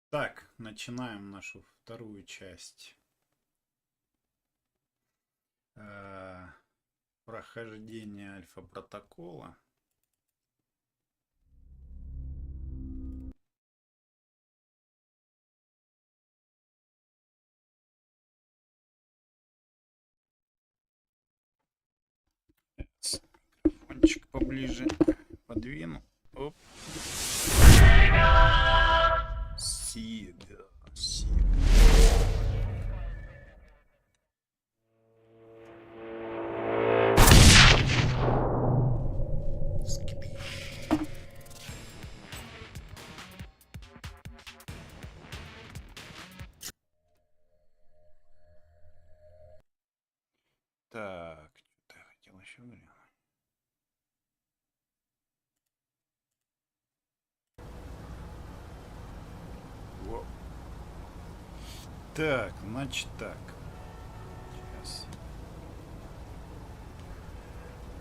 Так, начинаем нашу вторую часть прохождения альфа-протокола. Микрофончик поближе подвину. Оп. Сида. Так, что-то я хотел еще глянуть. Во. Так, значит так. Сейчас.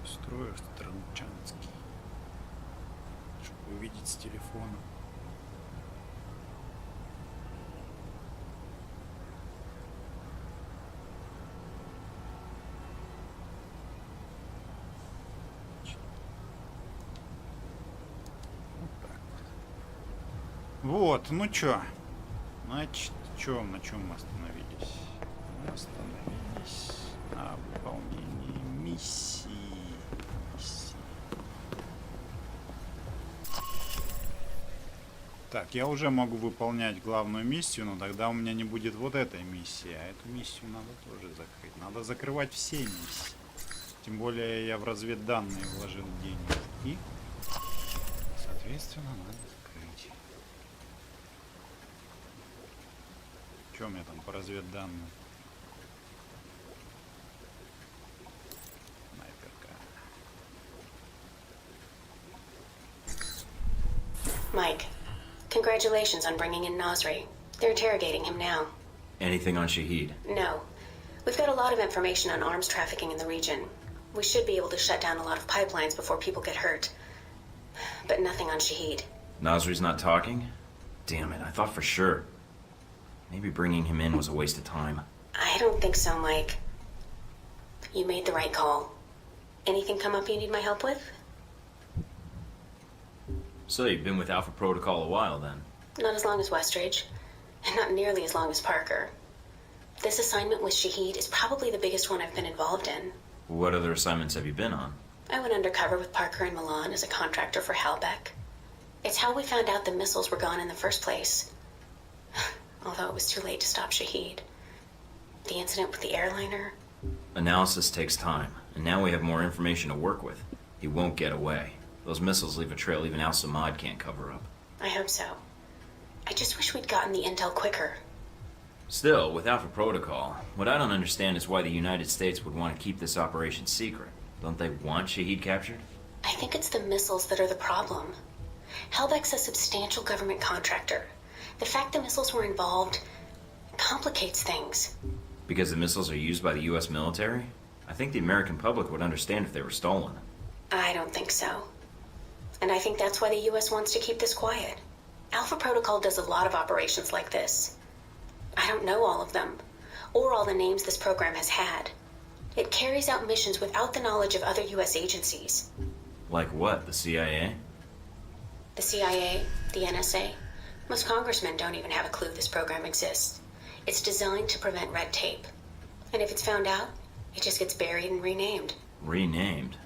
Устрою странчанский, чтобы увидеть с телефона. Вот, ну чё, значит, на чем мы остановились? Мы остановились на выполнении миссии. Так, я уже могу выполнять главную миссию, но тогда у меня не будет вот этой миссии, а эту миссию надо тоже закрыть. Надо закрывать все миссии. Тем более я в разведданные вложил деньги. И, соответственно, надо закрыть. Что у меня там по разведданным? Снайперка. Mike, congratulations on bringing in Nasri. They're interrogating him now. Anything on Shahid? No. We've got a lot of information on arms trafficking in the region. We should be able to shut down a lot of pipelines before people get hurt. But nothing on Shahid. Nasri's not talking? Damn it, I thought for sure. Maybe bringing him in was a waste of time. I don't think so, Mike. You made the right call. Anything come up you need my help with? So you've been with Alpha Protocol a while then? Not as long as Westridge, and not nearly as long as Parker. This assignment with Shahid is probably the biggest one I've been involved in. What other assignments have you been on? I went undercover with Parker in Milan as a contractor for Halbeck. It's how we found out the missiles were gone in the first place. Although it was too late to stop Shahid. The incident with the airliner. Analysis takes time, and now we have more information to work with. He won't get away. Those missiles leave a trail even Al-Samad can't cover up. I hope so. I just wish we'd gotten the intel quicker. Still, with Alpha Protocol, what I don't understand is why the United States would want to keep this operation secret. Don't they want Shahid captured? I think it's the missiles that are the problem. Halbeck's a substantial government contractor. The fact the missiles were involved complicates things. Because the missiles are used by the US military? I think the American public would understand if they were stolen. I don't think so. And I think that's why the US wants to keep this quiet. Alpha Protocol does a lot of operations like this. I don't know all of them, or all the names this program has had. It carries out missions without the knowledge of other US agencies. Like what, the CIA? The CIA, the NSA. Most congressmen don't even have a clue this program exists. It's designed to prevent red tape. And if it's found out, it just gets buried and renamed. Renamed?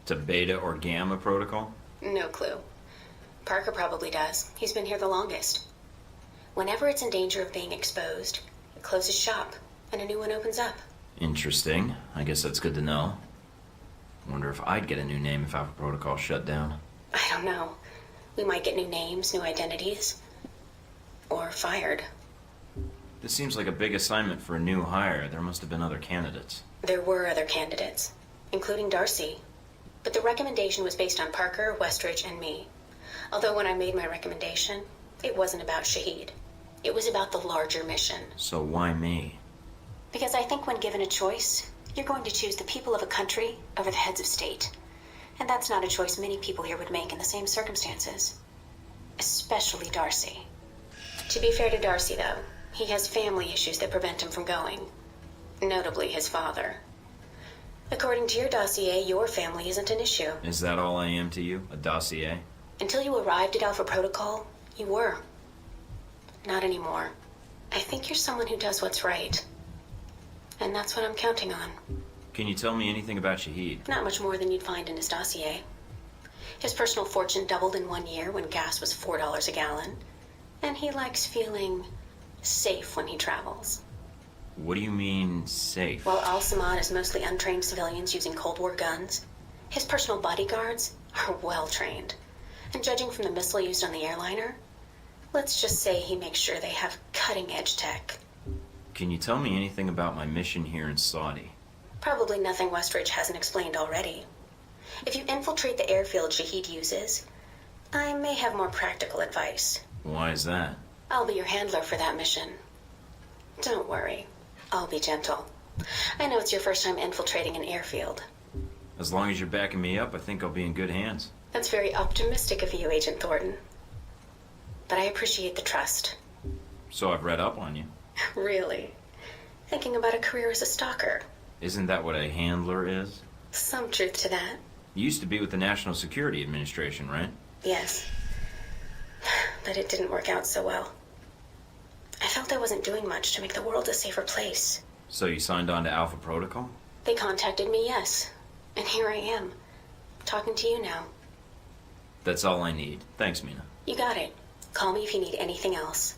To Beta or Gamma Protocol? No clue. Parker probably does. He's been here the longest. Whenever it's in danger of being exposed, it closes shop, and a new one opens up. Interesting. I guess that's good to know. Wonder if I'd get a new name if Alpha Protocol shut down. I don't know. We might get new names, new identities. Or fired. This seems like a big assignment for a new hire. There must have been other candidates. There were other candidates, including Darcy. But the recommendation was based on Parker, Westridge, and me. Although when I made my recommendation, it wasn't about Shahid. It was about the larger mission. So why me? Because I think when given a choice, you're going to choose the people of a country over the heads of state. And that's not a choice many people here would make in the same circumstances. Especially Darcy. To be fair to Darcy, though, he has family issues that prevent him from going. Notably, his father. According to your dossier, your family isn't an issue. Is that all I am to you? A dossier? Until you arrived at Alpha Protocol, you were. Not anymore. I think you're someone who does what's right. And that's what I'm counting on. Can you tell me anything about Shahid? Not much more than you'd find in his dossier. His personal fortune doubled in 1 year when gas was $4 a gallon. And he likes feeling safe when he travels. What do you mean, safe? While Al-Samad is mostly untrained civilians using Cold War guns, his personal bodyguards are well trained. And judging from the missile used on the airliner, let's just say he makes sure they have cutting-edge tech. Can you tell me anything about my mission here in Saudi? Probably nothing Westridge hasn't explained already. If you infiltrate the airfield Shahid uses, I may have more practical advice. Why is that? I'll be your handler for that mission. Don't worry. I'll be gentle. I know it's your first time infiltrating an airfield. As long as you're backing me up, I think I'll be in good hands. That's very optimistic of you, Agent Thornton. But I appreciate the trust. So I've read up on you. Really? Thinking about a career as a stalker? Isn't that what a handler is? Some truth to that. You used to be with the National Security Administration, right? Yes. But it didn't work out so well. I felt I wasn't doing much to make the world a safer place. So you signed on to Alpha Protocol? They contacted me, yes. And here I am, talking to you now. That's all I need. Thanks, Mina. You got it. Call me if you need anything else.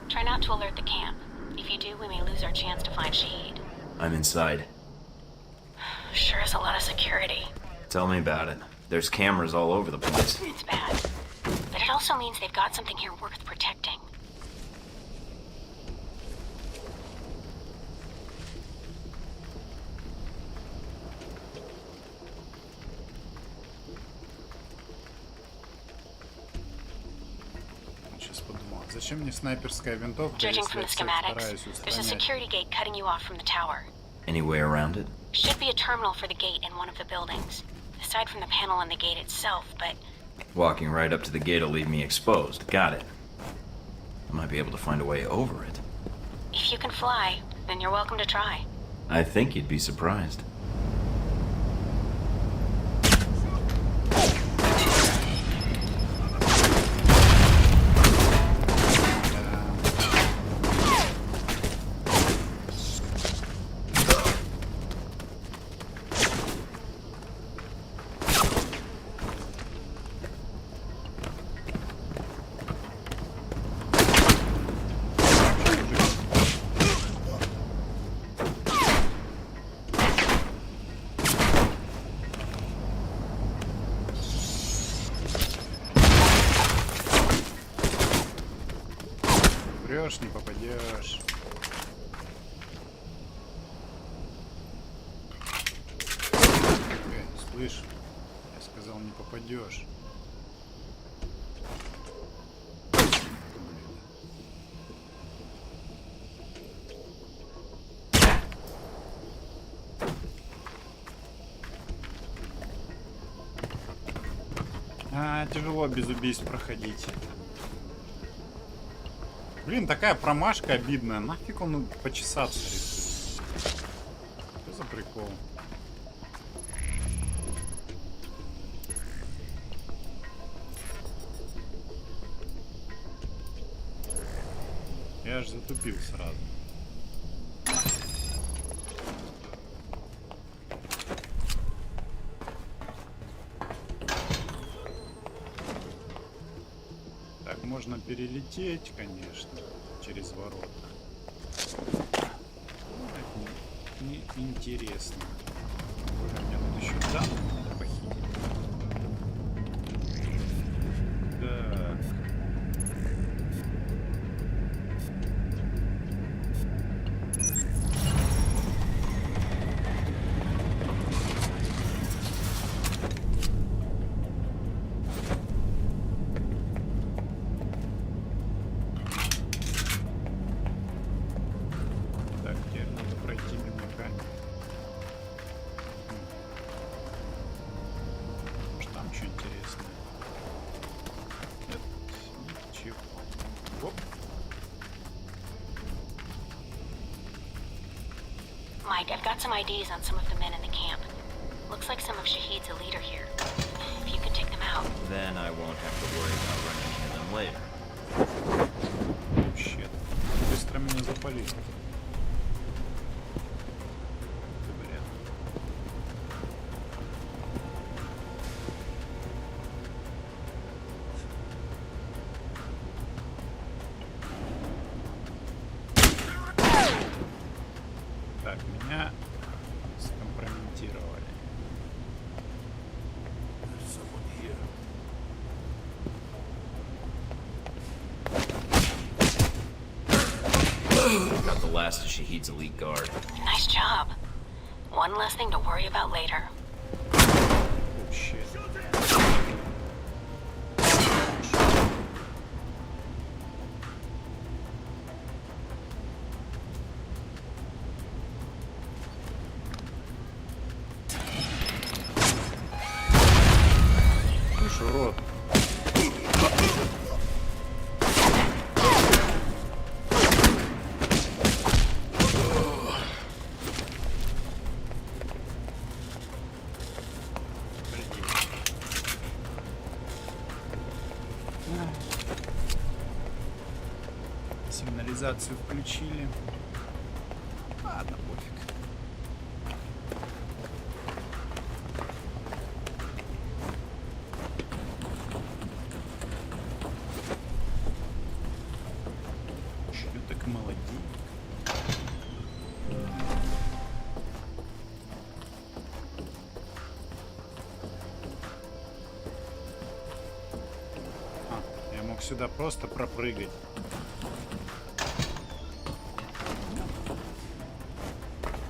Try not to alert the camp. If you do, we may lose our chance to find Shahid. I'm inside. Sure is a lot of security. Tell me about it. There's cameras all over the place. It's bad. But it also means they've got something here worth protecting. Сейчас подумал, зачем мне снайперская винтовка, Judging если from я the всех schematics, стараюсь there's a устранять? security gate cutting you off from the tower. Any way around it? Should be a terminal for the gate in one of the buildings. Aside from the panel on the gate itself, but Walking right up to the gate will leave me exposed. Got it. I might be able to find a way over it. if you can fly, then you're welcome to try. I think you'd be surprised. Врешь, не попадешь. Слышь, я сказал, не попадешь. Тяжело без убийств проходить. Блин, такая промашка обидная. Нафиг он почесаться решил. Что за прикол? Я аж затупил сразу. Так, можно перелететь, конечно, через ворота. Это не интересно. Мне тут еще данные надо похитить. Так. Так, теперь надо пройти мимо камеры. Mike, I've got some IDs on some of the men in the camp. Looks like some of Shahid's a leader here. If you can take them out. Then I won't have to worry about running into them later. Щет. Быстро меня запалили. Блин. Так, меня скомпрометировали. Got the last of Shahid's elite guard. Nice job. One less thing to worry about later. Oh, shit. Слышь, урод. Сигнализацию включили. Ладно, пофиг. Чё так молодец? Я мог сюда просто пропрыгать.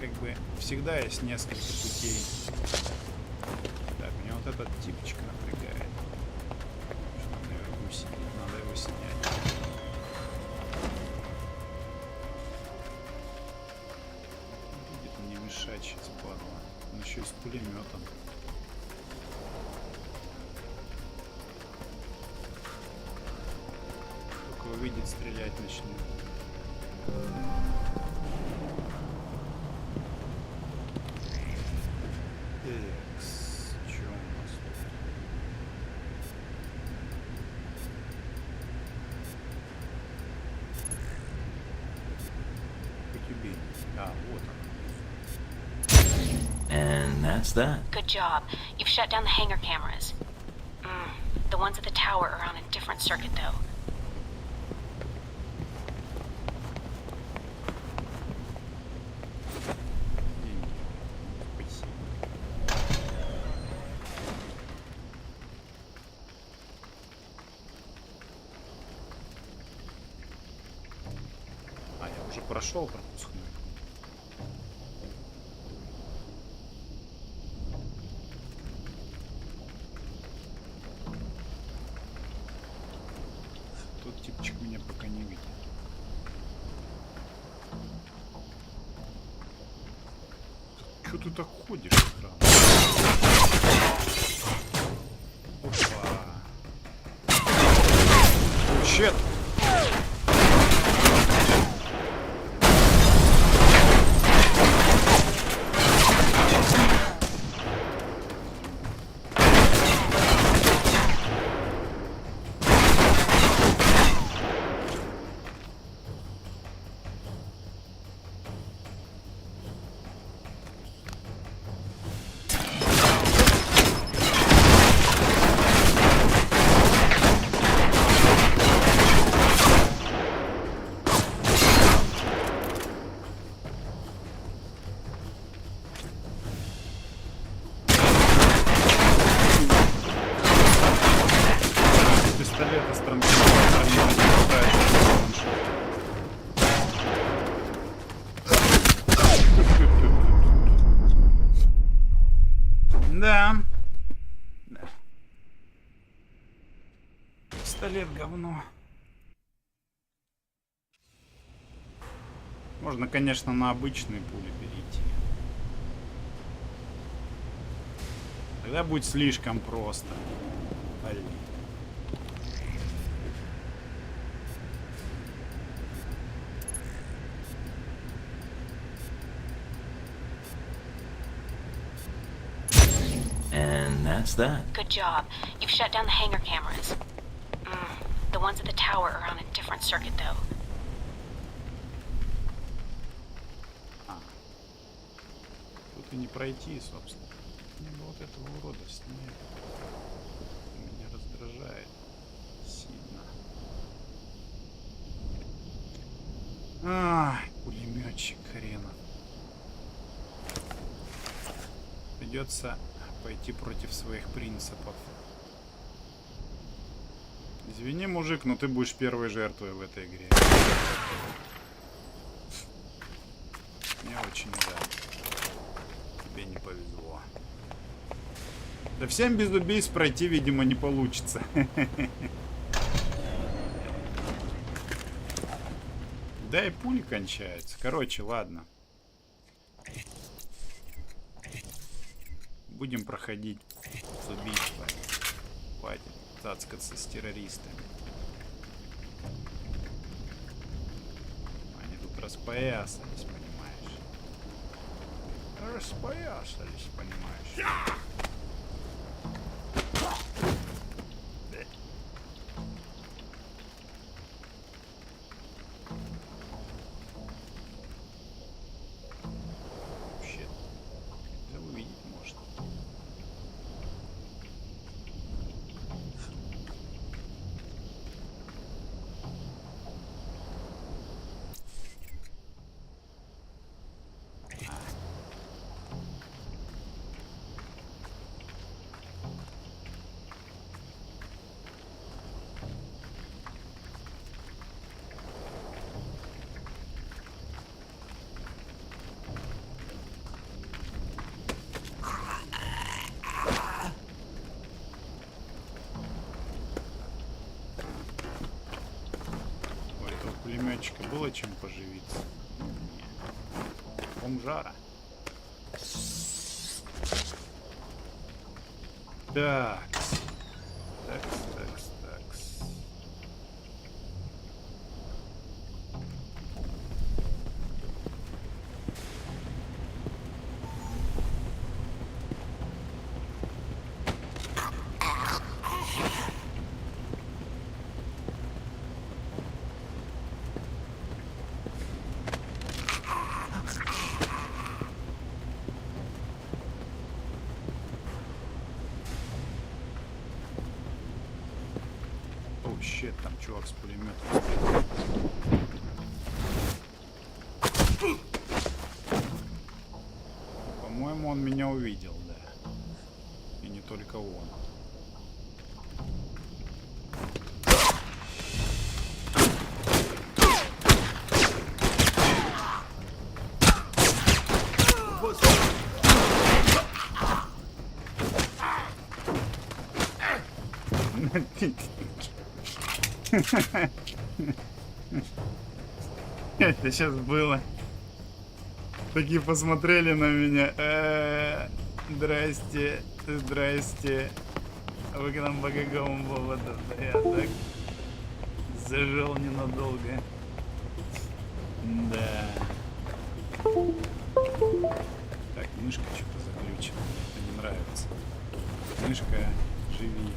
Как бы всегда есть несколько путей. Так, мне вот этот типчик напрягает. Что он наверху сидит, надо его снять. Будет мне мешать сейчас, падла. Он еще и с пулеметом. Только увидит, стрелять начнет. Что у нас тут? Хоть убей. А, вот он. And that's that. Good job. You've shut down the hangar cameras. The ones at the tower are on a different circuit, though. Уже прошел пропускной. Тот типчик меня пока не видит. Чё ты так ходишь, странно? Опа. Щет. Да. Да. Пистолет говно. Можно, конечно, на обычные пули перейти. Тогда будет слишком просто. Блин. that's that. Good job. You've shut down the hangar cameras. The ones at the tower are on a different circuit, though. Тут и не пройти, собственно. Вот этого урода снимет. Меня раздражает сильно. Пулеметчик хрена. Придется пойти против своих принципов. Извини, мужик, но ты будешь первой жертвой в этой игре. Мне очень жаль. Тебе не повезло. Да всем без убийств пройти, видимо, не получится. Да и пули кончаются. Короче, ладно. Будем проходить с убийства. Хватит цацкаться с террористами. Они тут распоясались, понимаешь? Распоясались, понимаешь? Пулеметчика было чем поживиться? Не. Бомжара. Такс. Такс. Щит, там чувак с пулеметом. По-моему, он меня увидел, да. И не только он. Это сейчас было. Такие посмотрели на меня. Здрасте. Вы к нам по какому поводу? Да я так зажил ненадолго. Да. Так, мышка что-то заглючена. Это не нравится. Мышка, живи.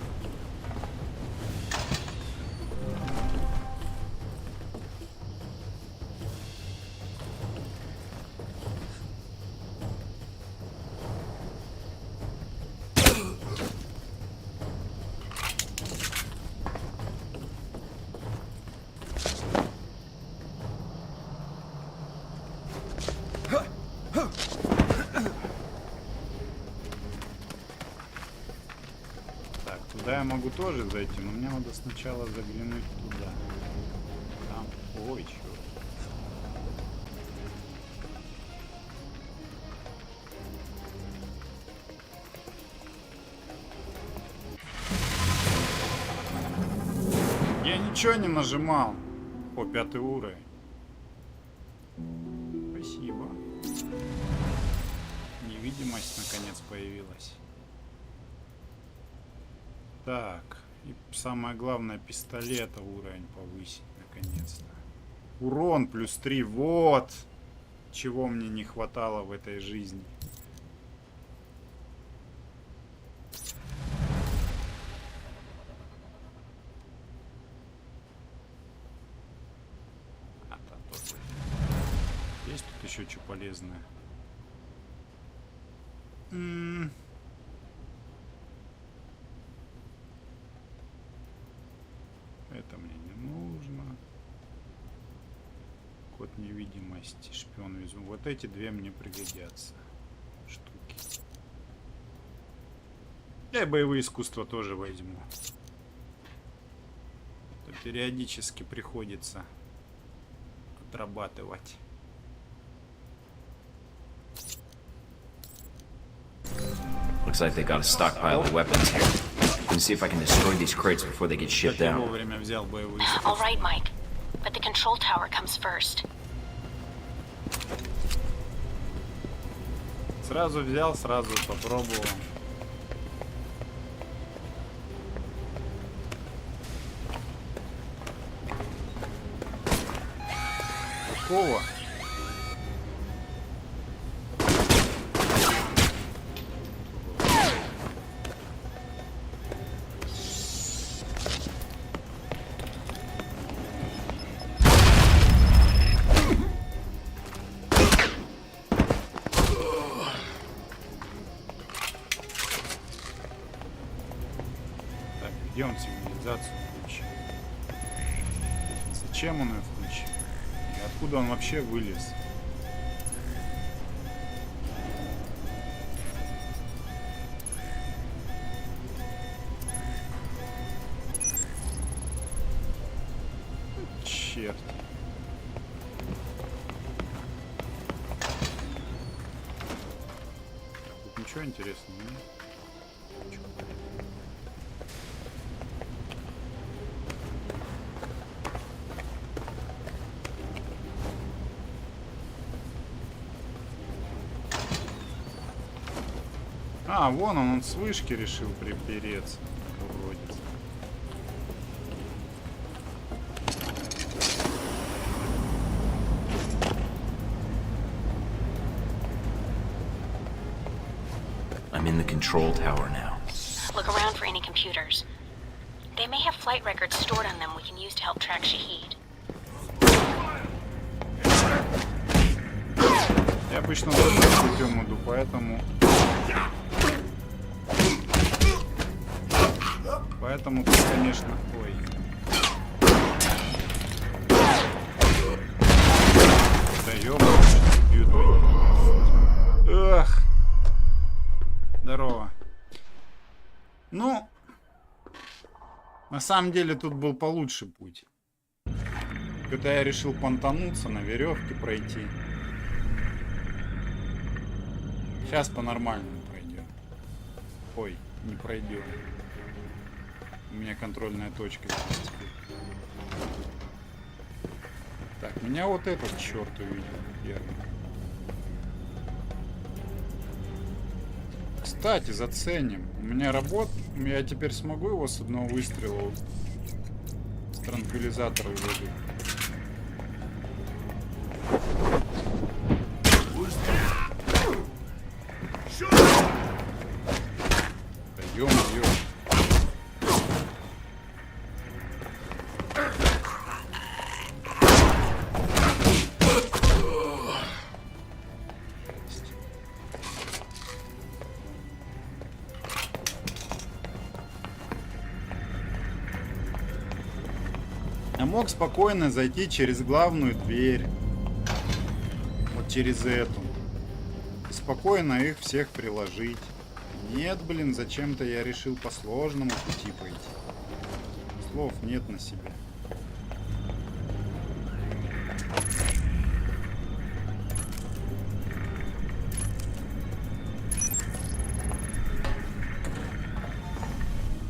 Да, я могу тоже зайти, но мне надо сначала заглянуть туда. Там. Ой, черт. Я ничего не нажимал. О, 5 уровень. Спасибо. Невидимость наконец появилась. Так, и самое главное, пистолета уровень повысить, наконец-то. Урон +3, вот! Чего мне не хватало в этой жизни. полезное. Это мне не нужно. Код невидимости, шпион везу. Вот эти две мне пригодятся штуки. Я боевые искусства тоже возьму. То периодически приходится отрабатывать. Looks like they got a stockpile of weapons here. Let me see if I can destroy these crates before they get shipped Я out. вовремя взял боевые All искусства. right, Mike. But the control tower comes first. Сразу взял, сразу попробовал. Какого? Так, где он сигнализацию включил? Зачем он ее включил? И откуда он вообще вылез? Черт. Тут ничего интересного нет. А, вон он с вышки решил припереться. Уродец. I'm in the control tower now. Look around for any computers. They may have flight records stored on them we can use to help track Shahid. Я обычно другим путем иду, поэтому... Поэтому тут, конечно... Ой. Да ёбаный, бьют меня. Эх. Здорово. Ну... На самом деле тут был получше путь. Это я решил понтануться, на веревке пройти. Сейчас по-нормальному пройдем. Ой, не пройдем. У меня контрольная точка. Так, меня вот этот черт увидел первый. Кстати, заценим. У меня я теперь смогу его с одного выстрела с транквилизатора выводить. Ё-моё. Я мог спокойно зайти через главную дверь. Вот через эту. И спокойно их всех приложить. Нет, блин, зачем-то я решил по сложному пути пойти. Слов нет на себя.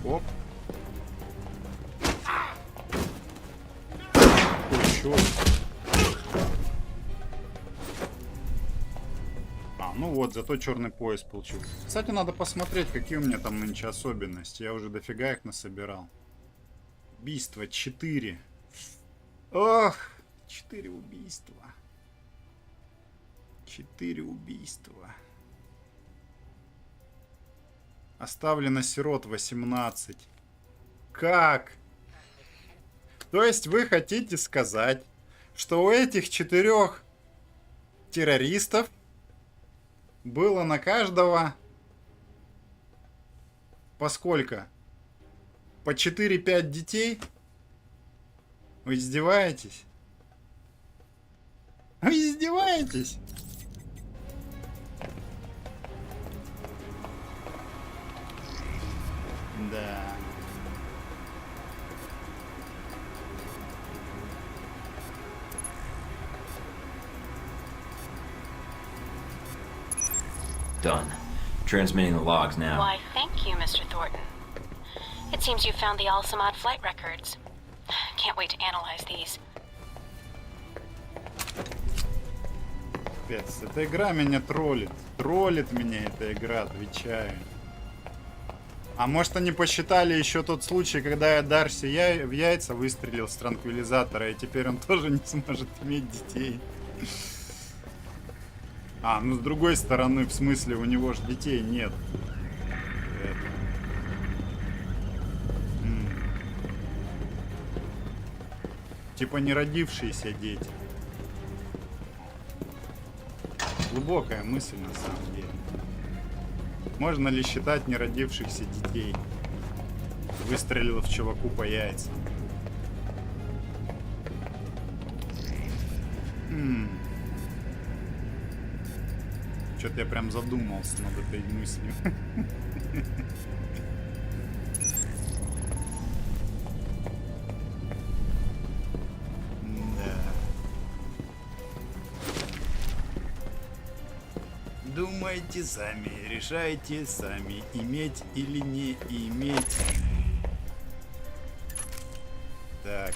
Оп. Ой, чё? Ну вот, зато черный пояс получил. Кстати, надо посмотреть, какие у меня там нынче особенности. Я уже дофига их насобирал. Убийство 4. Ох, 4 убийства. 4 убийства. Оставлено сирот 18. Как? То есть вы хотите сказать, что у этих 4 террористов было на каждого по сколько? По 4-5 детей? Вы издеваетесь? Вы издеваетесь? Да. Done. Transmitting the logs now. Why, thank you, Mr. Thornton. It seems you found the Al-Samad flight records. Can't wait to analyze these. Капец, эта игра меня троллит. Троллит меня эта игра, отвечаю. А может они посчитали еще тот случай, когда я Дарси в яйца выстрелил с транквилизатора, и теперь он тоже не сможет иметь детей. А, ну с другой стороны, в смысле, у него же детей нет. Типа не родившиеся дети. Глубокая мысль на самом деле. Можно ли считать неродившихся детей? Выстрелил в чуваку по яйцам. Что-то я прям задумался над этой мыслью. Да. Думайте сами, решайте сами, иметь или не иметь. Так.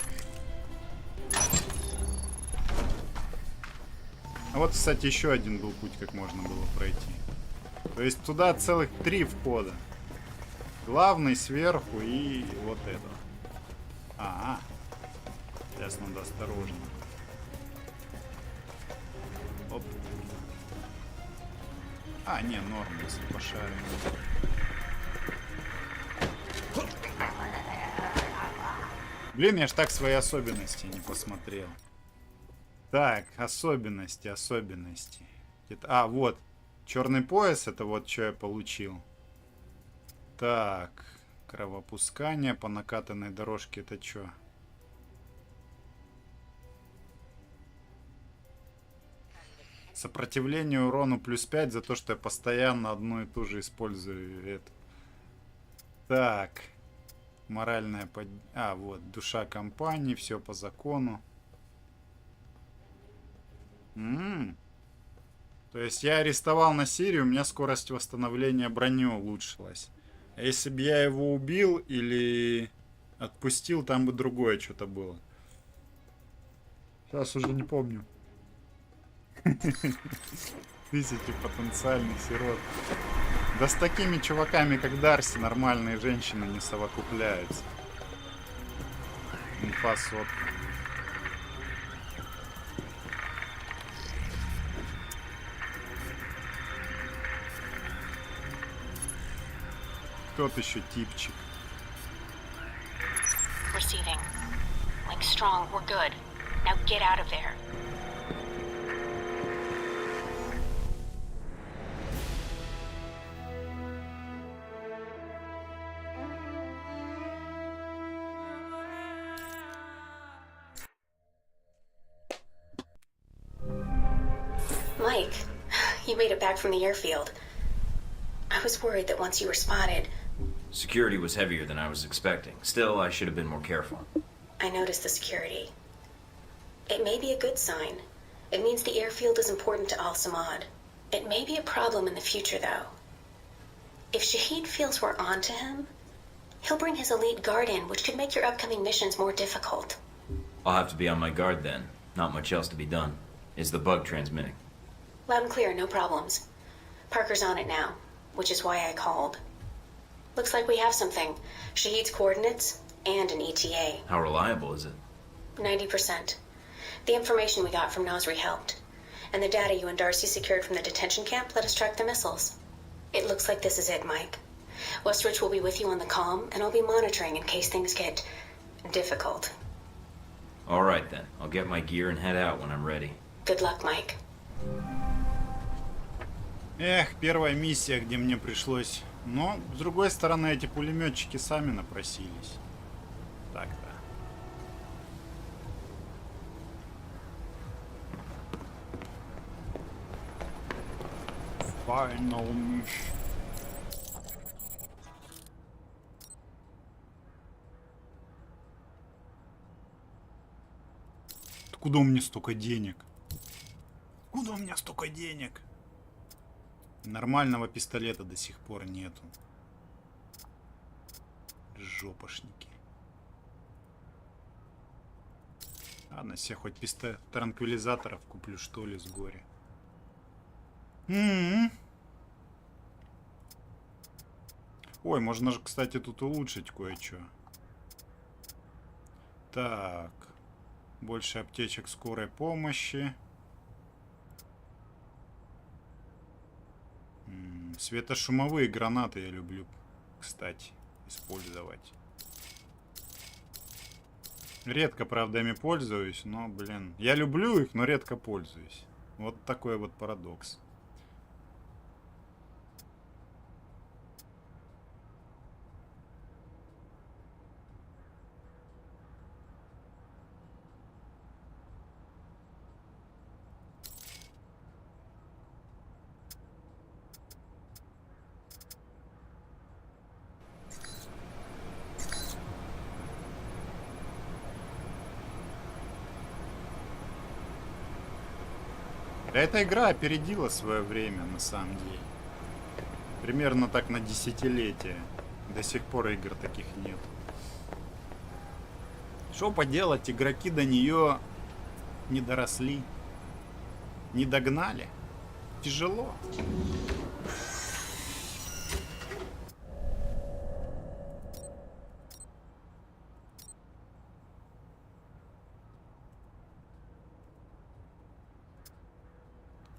А вот, кстати, еще один был путь, как можно было пройти. То есть туда целых 3 входа. Главный сверху и вот это. Сейчас надо осторожно. Оп. Не, норм, если пошарим. Блин, я ж так свои особенности не посмотрел. Так, особенности. Вот. Черный пояс, это вот что я получил. Так. Кровопускание по накатанной дорожке, это что? Сопротивление урону +5 за то, что я постоянно одну и ту же использую это. Так. Моральная вот. Душа компании, все по закону. То есть я арестовал на Сирию, у меня скорость восстановления брони улучшилась. А если бы я его убил или отпустил, там бы другое что-то было. Сейчас уже не помню. 1000 потенциальных сирот. Да с такими чуваками, как Дарси, нормальные женщины не совокупляются. Инфа сотка. Тот еще типчик. Receiving. Link strong, we're good. Now get out of there. Mike, you made it back from the airfield. I was worried that once you were spotted... Security was heavier than I was expecting. Still, I should have been more careful. I noticed the security. It may be a good sign. It means the airfield is important to Al-Samad. It may be a problem in the future, though. If Shahid feels we're onto him, he'll bring his elite guard in, which could make your upcoming missions more difficult. I'll have to be on my guard then. Not much else to be done. Is the bug transmitting? Loud and clear, no problems. Parker's on it now, which is why I called. Looks like we have something. Shahid's coordinates and an ETA. How reliable is it? 90%. The information we got from Nasri helped. And the data you and Darcy secured from the detention camp let us track the missiles. It looks like this is it, Mike. Westridge will be with you on the comm, and I'll be monitoring in case things get... difficult. All right then. I'll get my gear and head out when I'm ready. Good luck, Mike. Эх, первая миссия, где мне пришлось... Но, с другой стороны, эти пулеметчики сами напросились. Так-то. Final mission. Откуда у меня столько денег? Откуда у меня столько денег? Нормального пистолета до сих пор нету. Жопошники. Ладно, себе хоть транквилизаторов куплю, что ли, с горя. Ой, можно же, кстати, тут улучшить кое-что. Так. Больше аптечек скорой помощи. Светошумовые гранаты я люблю, кстати, использовать. Редко, правда, ими пользуюсь, но, блин, я люблю их, но редко пользуюсь. Вот такой вот парадокс. Да, эта игра опередила свое время, на самом деле. Примерно так на десятилетие. До сих пор игр таких нет. Что поделать, игроки до нее не доросли. Не догнали. Тяжело.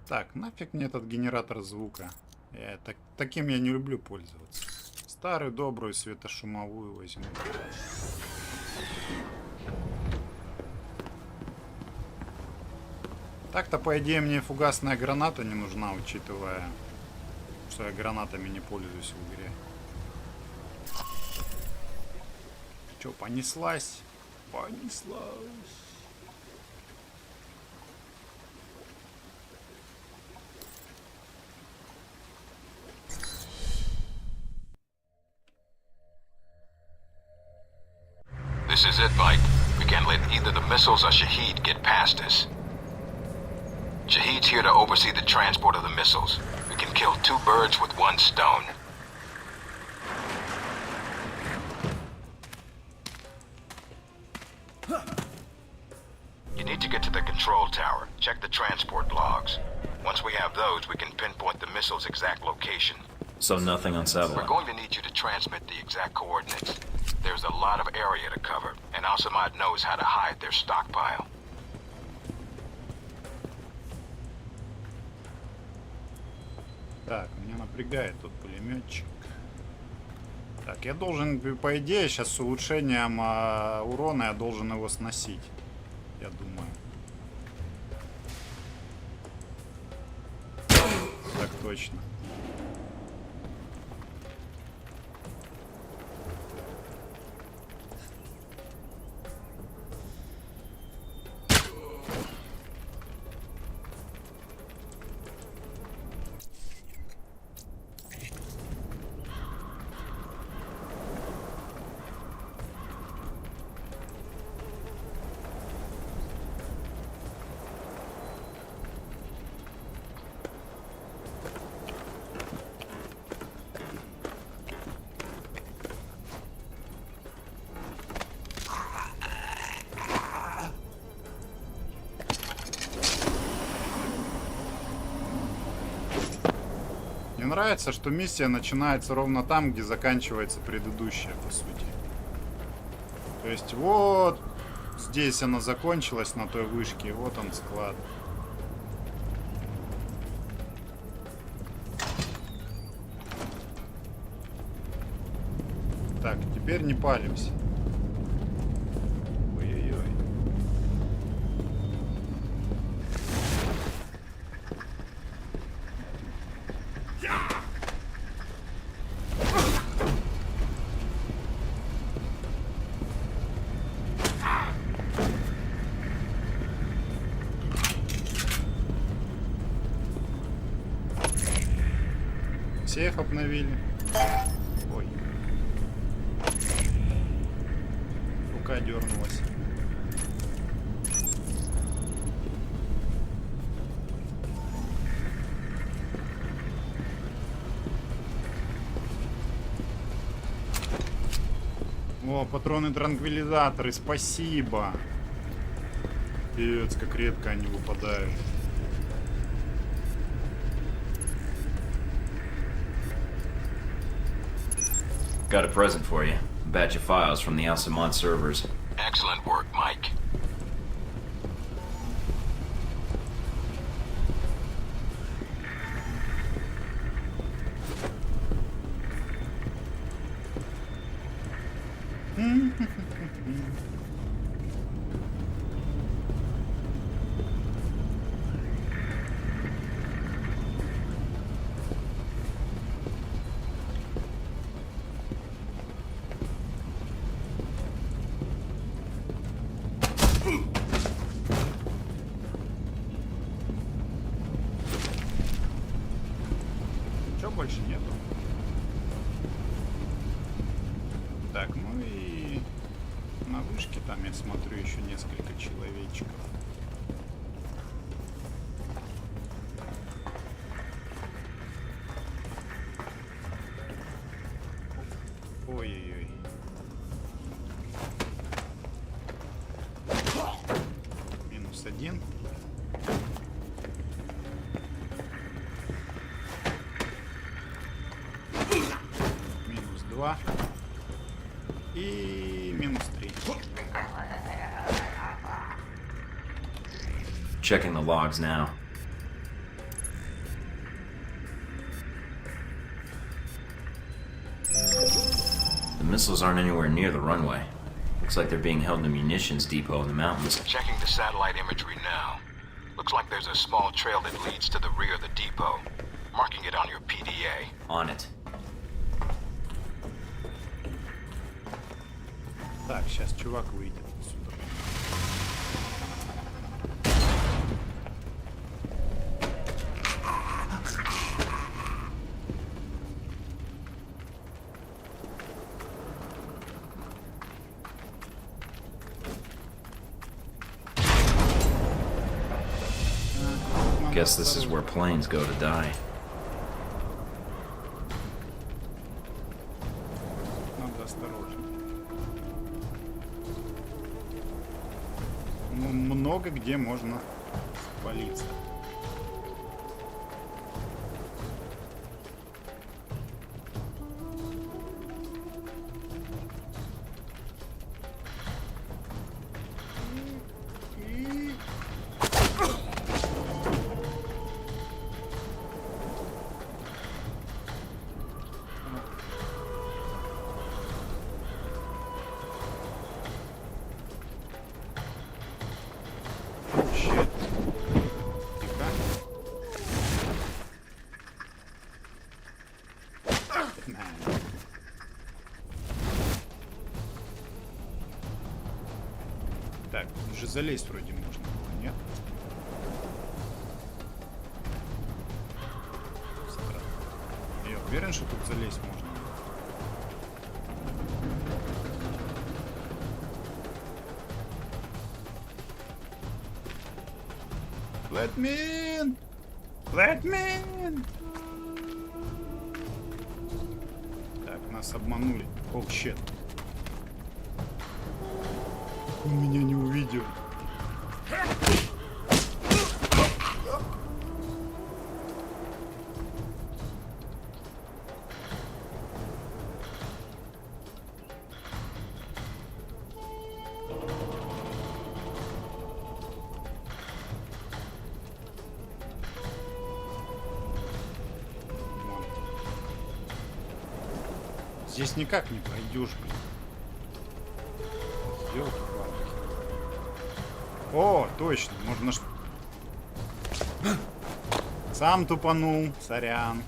Так, нафиг мне этот генератор звука. Таким я не люблю пользоваться. Старую добрую светошумовую возьму. Так-то, по идее, мне фугасная граната не нужна, учитывая, что я гранатами не пользуюсь в игре. Чё, понеслась? Понеслась. This is it, Mike. We can't let either the missiles or Shahid get past us. Shahid's here to oversee the transport of the missiles. We can kill two birds with one stone. You need to get to the control tower. Check the transport logs. Once we have those, we can pinpoint the missile's exact location. So nothing on We're satellite. going to need you to transmit the exact coordinates. There's a lot of area to cover, and Al-Samad knows how to hide their stockpile. Так, меня напрягает тут пулеметчик. Так, я должен, по идее, сейчас с улучшением урона я должен его сносить. Я думаю. Так точно. Мне нравится, что миссия начинается ровно там, где заканчивается предыдущая, по сути. То есть вот здесь она закончилась, на той вышке, вот он склад. Так, теперь не палимся. Ой-ой-ой. Всех обновили. Ой. Рука дернулась. О, патроны-транквилизаторы, спасибо. Пец, как редко они выпадают. Got a present for you. A batch of files from the Alcemont servers. Excellent work, Mike. Чё больше нету? Так, ну и на вышке там я смотрю еще несколько человечков. Ой-ой-ой. Минус один. Минус 2. И минус 3. Checking the logs now. The missiles aren't anywhere near the runway. Looks like they're being held in a munitions depot in the mountains. Checking the satellite imagery now. Looks like there's a small trail that leads to the rear of the depot. Marking it on your PDA. On it. Так, сейчас чувак выйдет отсюда. Guess this is where planes go to die. Надо осторожно. Ну, много где можно спалиться. Щит. Тихо. На. Так, тут же залезть вроде можно было, нет? Странно. Я уверен, что тут залезть можно. Let me in! Let me in! Так, нас обманули. О, щет. Он меня не увидел. Здесь никак не пройдешь, блин. Ёлки-палки. О, точно, можно ж... Сам тупанул, сорян.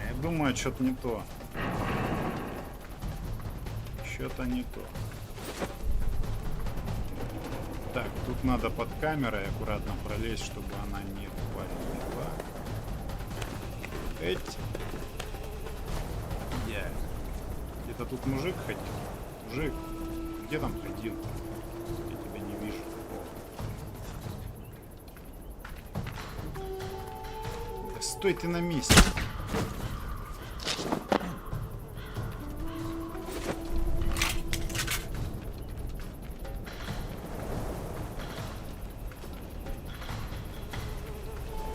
Я думаю, что-то не то. Что-то не то. Так, тут надо под камерой аккуратно пролезть, чтобы она не подняла. Эть. Я. Где-то тут мужик ходил. Мужик. Где там ходил? Я тебя не вижу. Да стой ты на месте.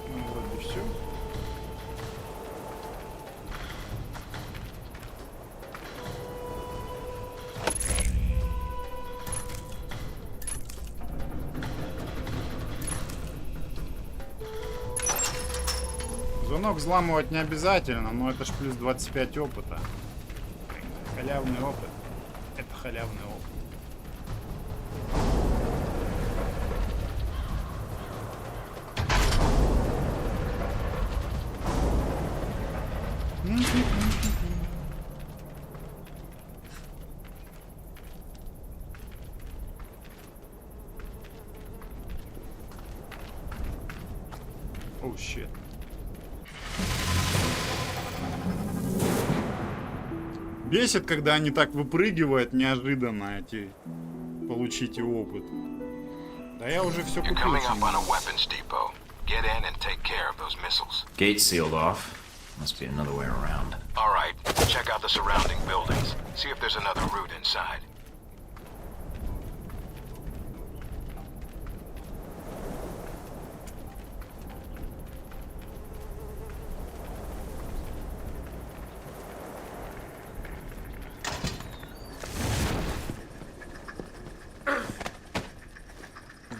Ну, вроде все. Звонок взламывать не обязательно, но это ж плюс 25 опыта. Халявный опыт. Это халявный опыт. Оу, щит. Бесит, когда они так выпрыгивают неожиданно, эти получите опыт. Да я уже все You're купил. coming up on a weapons depot. Get in and take care of those missiles. Gate sealed off. Must be another way around. All right, check out the surrounding buildings. See if there's another route inside.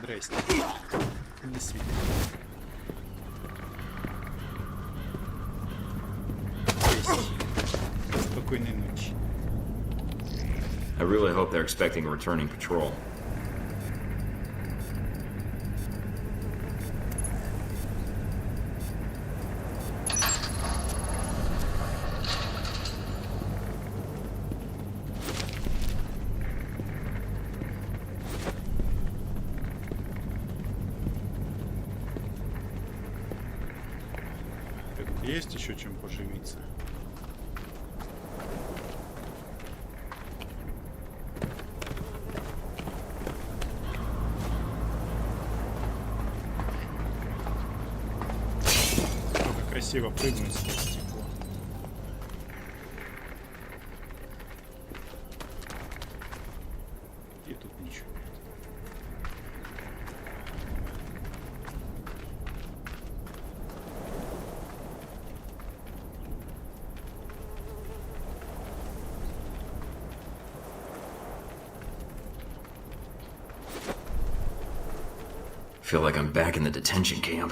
Здрасте. До свидания. Здрасте. Спокойной ночи. I really hope they're expecting a returning patrol. Есть еще чем поживиться? Только красиво прыгнуть сквозь стекло. И тут ничего нет. Feel like I'm back in the detention camp.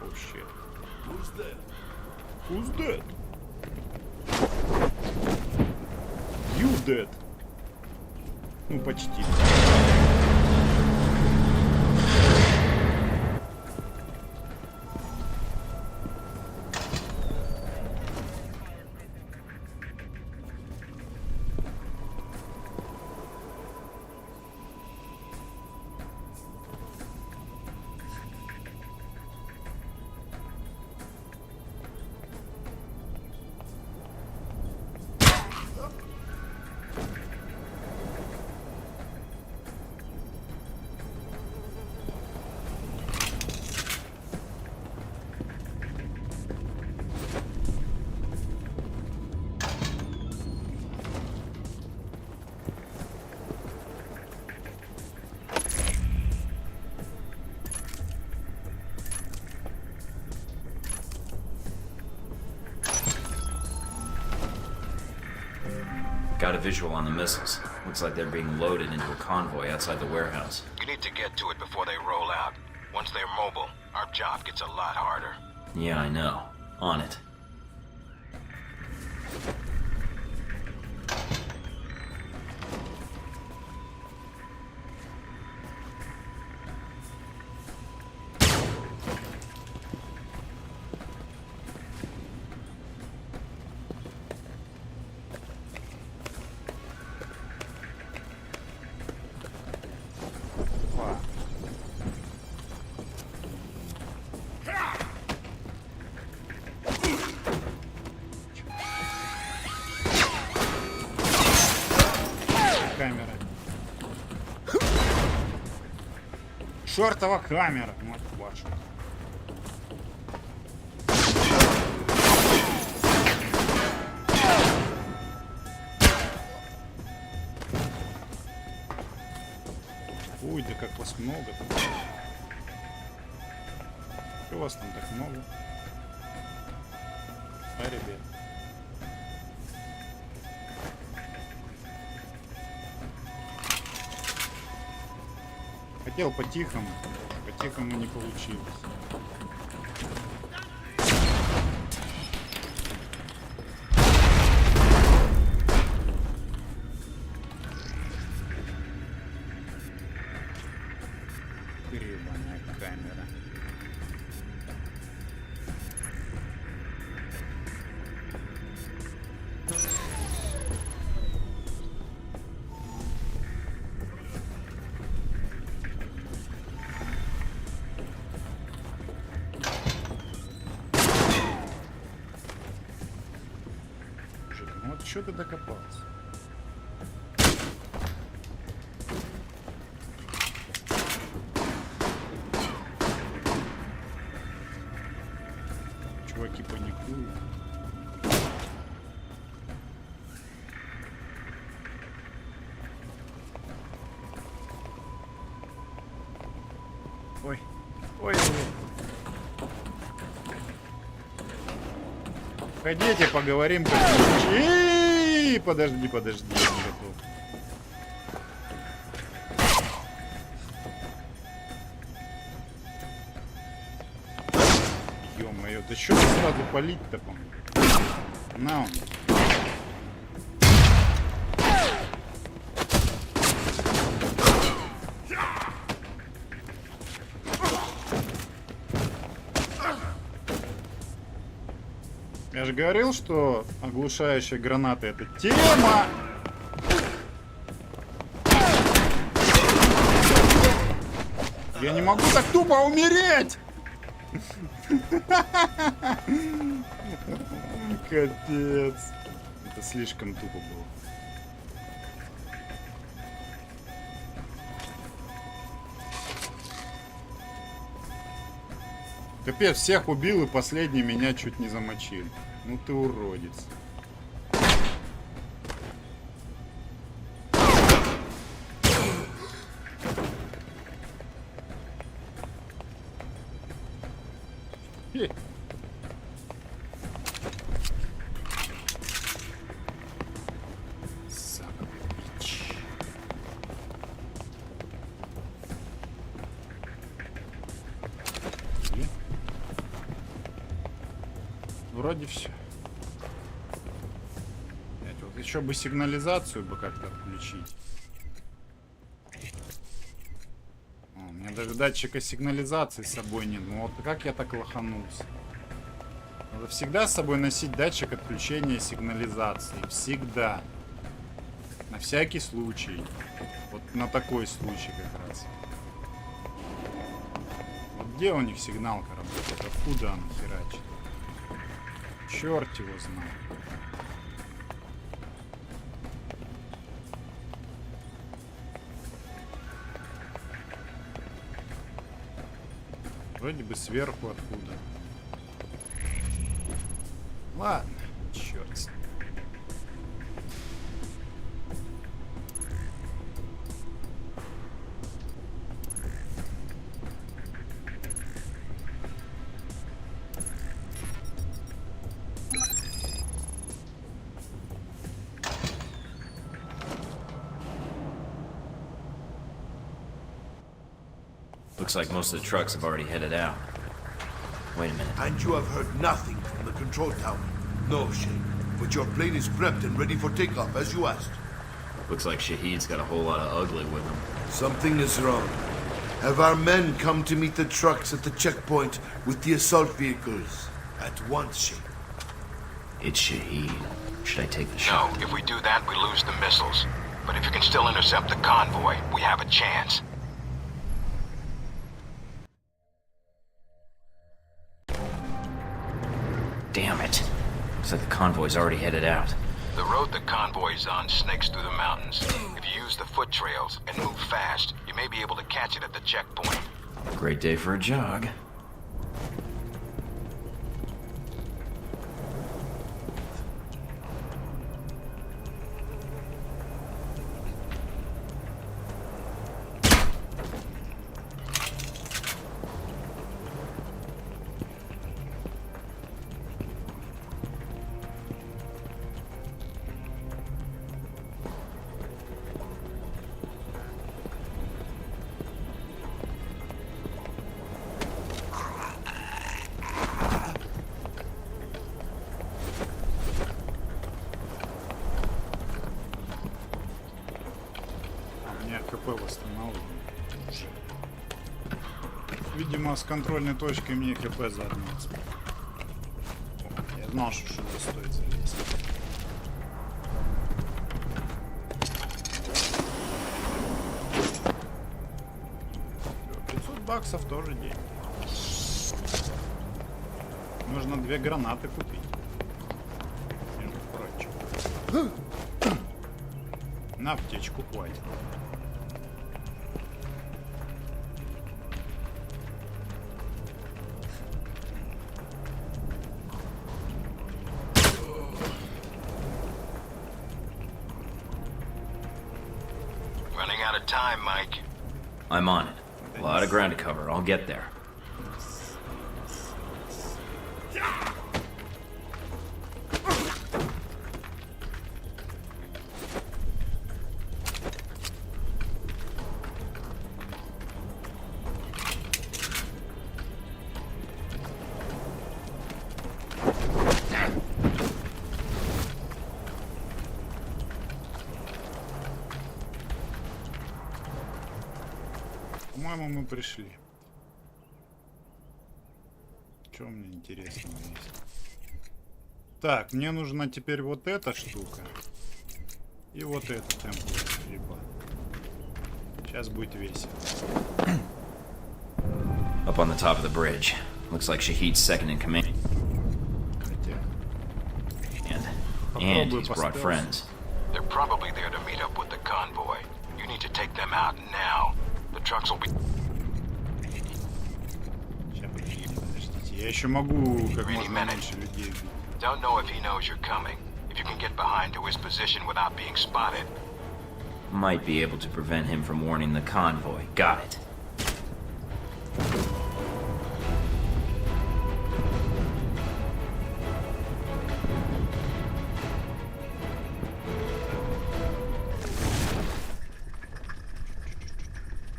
Oh shit. Who's that? Who's that? You dead. Ну, почти. Got a visual on the missiles. Looks like they're being loaded into a convoy outside the warehouse. You need to get to it before they roll out. Once they're mobile, our job gets a lot harder. Yeah, I know. On it. Шортова камера, мать вашу. Ой, да как вас много-то. Что вас там так много? А, ребят. Хотел по-тихому не получилось. Гребаная камера. Ну вот что ты докопался? Чуваки паникуют. Ой, ой, ой. Ходите, поговорим как-нибудь. Подожди, я не готов. Ё-моё, да что ты сразу палить-то, по-моему? На он. Я же говорил, что оглушающая граната — это тема! Я не могу так тупо умереть! Капец. Это слишком тупо было. Капец, всех убил, и последний меня чуть не замочил. Ну ты уродец. Хе. Забыть. Вроде все. Вот еще бы сигнализацию бы как-то включить. О, у меня даже датчика сигнализации с собой нет. Ну вот как я так лоханулся? Надо всегда с собой носить датчик отключения сигнализации. Всегда. На всякий случай. Вот на такой случай как раз. Вот где у них сигналка работает? Откуда она херачит? Черт его знает. Вроде бы сверху откуда. Ладно, черт с ним. Looks like most of the trucks have already headed out. Wait a minute. And you have heard nothing from the control tower? No, Shane. But your plane is prepped and ready for takeoff, as you asked. Looks like Shahid's got a whole lot of ugly with him. Something is wrong. Have our men come to meet the trucks at the checkpoint with the assault vehicles? At once, Shane. It's Shahid. Should I take the shot? No, if we do that, we lose the missiles. But if you can still intercept the convoy, we have a chance. Damn it. Looks like the convoy's already headed out. The road the convoy's on snakes through the mountains. If you use the foot trails and move fast, you may be able to catch it at the checkpoint. Great day for a jog. ХП восстановлено. Видимо, с контрольной точкой мне ХП заоднется. Я знал, что сюда стоит залезть. $500 тоже деньги. Нужно 2 гранаты купить. Между прочим. На аптечку хватит. Running out of time, Mike. I'm on it. A lot of ground to cover. I'll get there. По-моему, мы пришли. Что мне интересного есть? Так, мне нужна теперь вот эта штука. И вот эта темповая стрельба. Сейчас будет весело. Up on the top of the bridge. Looks like Shahid's second in command. Хотя... And he's brought friends. They're probably there to meet up with the convoy. You need to take them out now. The trucks will be... Сейчас, подождите. Я еще могу как можно меньше людей убить. Don't know if he knows you're coming. If you can get behind to his position without being spotted. Might be able to prevent him from warning the convoy. Got it.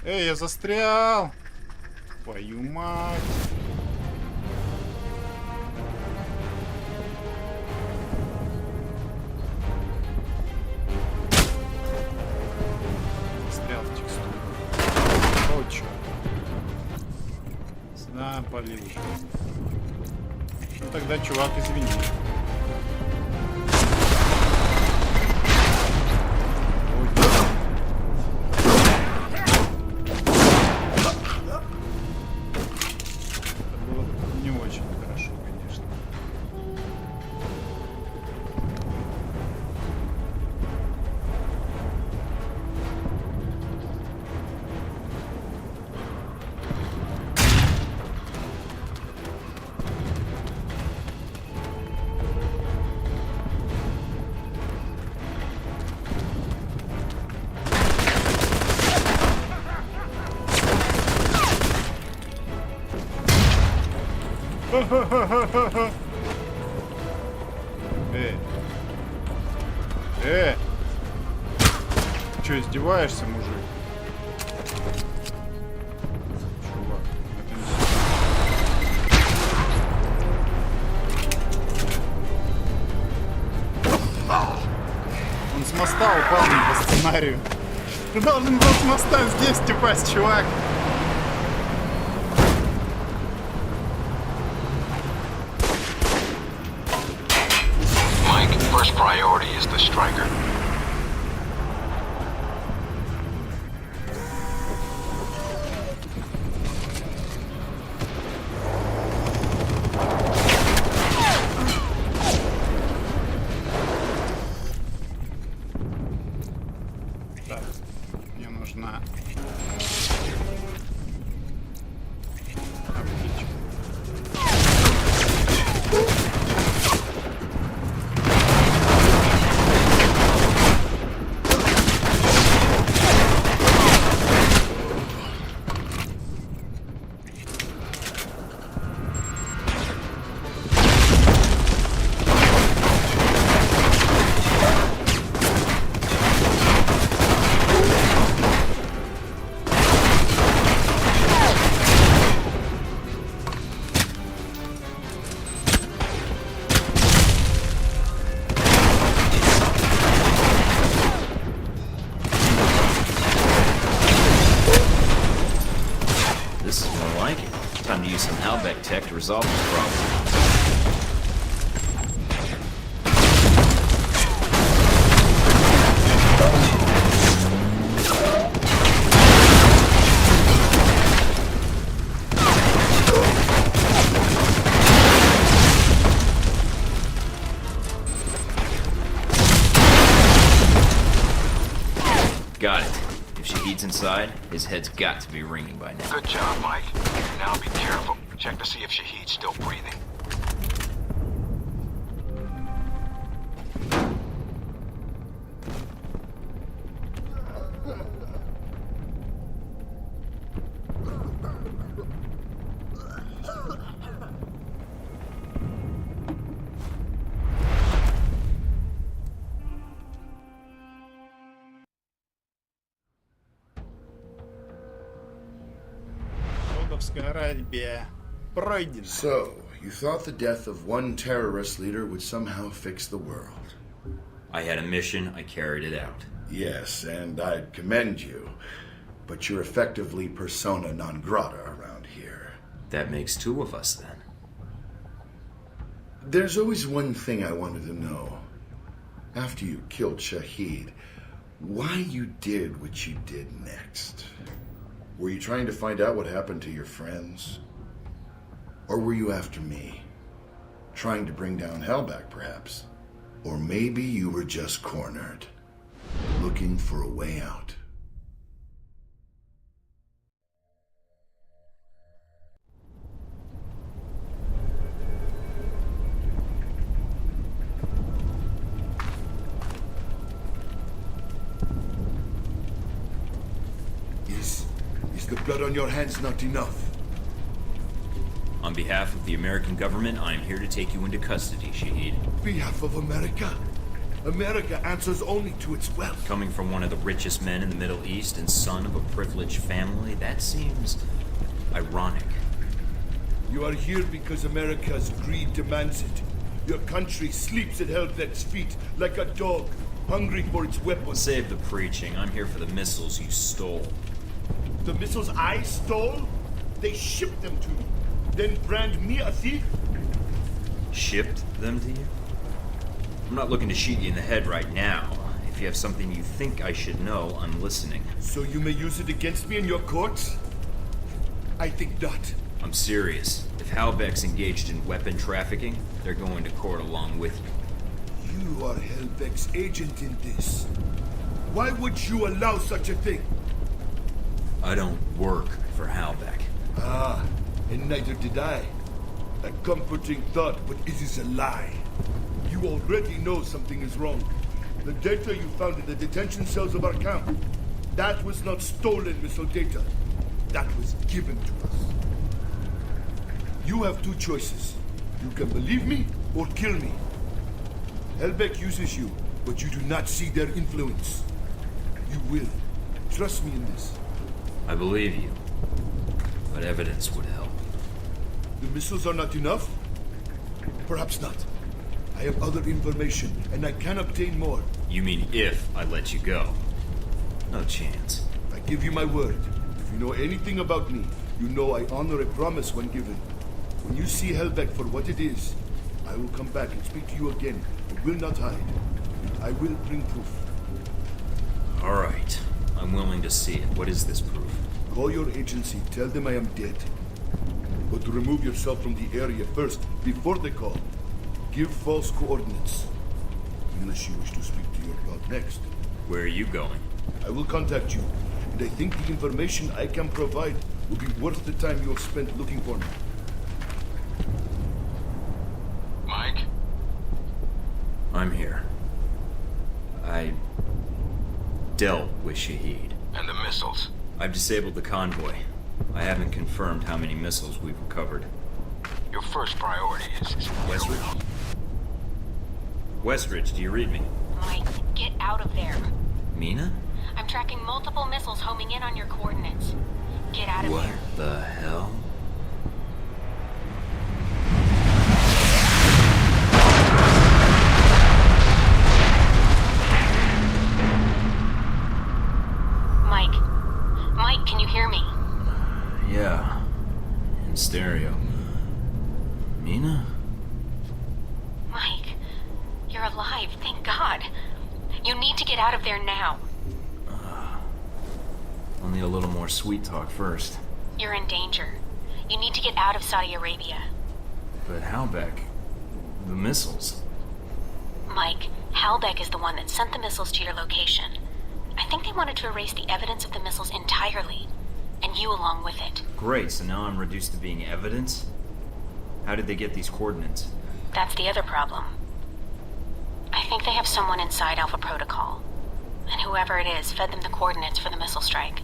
Эй, я застрял! Твою мать! Застрял в текстуре. О, чё? Да, полил. Ну тогда, чувак, извини. Че, издеваешься, мужик? Чувак, это не... Он с моста упал не по сценарию. Ты должен был с моста здесь упасть, чувак. First priority is the striker. Так, мне нужна I like it. Time to use some Halbeck tech to resolve this problem. Got it. If Shahid's inside, his head's got to be ringing by now. Good job, Mike. Now be careful. Check to see if Shahid's still breathing. Саудовская Аравия пройдена. So, you thought the death of one terrorist leader would somehow fix the world. I had a mission, I carried it out. Yes, and I'd commend you. But you're effectively persona non grata around here. That makes two of us then. There's always one thing I wanted to know. After you killed Shahid, why you did what you did next. Were you trying to find out what happened to your friends? Or were you after me? Trying to bring down Halbeck, perhaps? Or maybe you were just cornered, looking for a way out. Is the blood on your hands not enough? On behalf of the American government, I am here to take you into custody, Shahid. Behalf of America? America answers only to its wealth. Coming from one of the richest men in the Middle East and son of a privileged family, that seems ironic. You are here because America's greed demands it. Your country sleeps at Helbeck's feet like a dog, hungry for its weapons. Save the preaching. I'm here for the missiles you stole. The missiles I stole? They shipped them to me. Then brand me a thief? Shipped them to you? I'm not looking to shoot you in the head right now. If you have something you think I should know, I'm listening. So you may use it against me in your courts? I think not. I'm serious. If Halbeck's engaged in weapon trafficking, they're going to court along with you. You are Helbeck's agent in this. Why would you allow such a thing? I don't work for Halbeck. Ah, and neither did I. A comforting thought, but it is a lie. You already know something is wrong. The data you found in the detention cells of our camp, that was not stolen missile data. That was given to us. You have two choices. You can believe me or kill me. Helbeck uses you, but you do not see their influence. You will. Trust me in this. I believe you, but evidence would help. The missiles are not enough? Perhaps not. I have other information, and I can obtain more. You mean if I let you go? No chance. I give you my word. If you know anything about me, you know I honor a promise when given. When you see Helbeck for what it is, I will come back and speak to you again. I will not hide. I will bring proof. All right. I'm willing to see it. What is this proof? Call your agency. Tell them I am dead. But remove yourself from the area first, before they call. Give false coordinates. Unless you wish to speak to your god next. Where are you going? I will contact you, and I think the information I can provide will be worth the time you have spent looking for me. Mike? I'm here. I dealt with Shahid. And the missiles? I've disabled the convoy. I haven't confirmed how many missiles we've recovered. Your first priority is Westridge? Westridge, do you read me? Mike, get out of there. Mina? I'm tracking multiple missiles homing in on your coordinates. Get out of What here. the hell? Mike. Mike, can you hear me? Yeah. Stereo. Mina? Mike, you're alive, thank God. You need to get out of there now. I'll need a little more sweet talk first. You're in danger. You need to get out of Saudi Arabia. But Halbeck... the missiles... Mike, Halbeck is the one that sent the missiles to your location. I think they wanted to erase the evidence of the missiles entirely, and you along with it. Great, so now I'm reduced to being evidence? How did they get these coordinates? That's the other problem. I think they have someone inside Alpha Protocol, and whoever it is fed them the coordinates for the missile strike.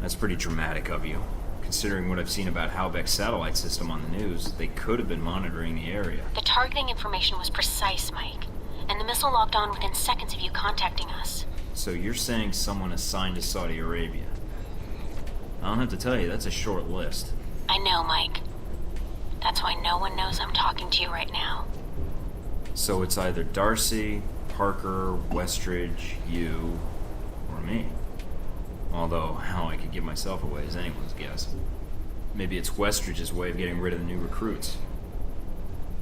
That's pretty dramatic of you. Considering what I've seen about Halbeck's satellite system on the news, they could have been monitoring the area. The targeting information was precise, Mike, and the missile logged on within seconds of you contacting us. So you're saying someone assigned to Saudi Arabia? I don't have to tell you, that's a short list. I know, Mike. That's why no one knows I'm talking to you right now. So it's either Darcy, Parker, Westridge, you, or me. Although, how I could give myself away is anyone's guess. Maybe it's Westridge's way of getting rid of the new recruits.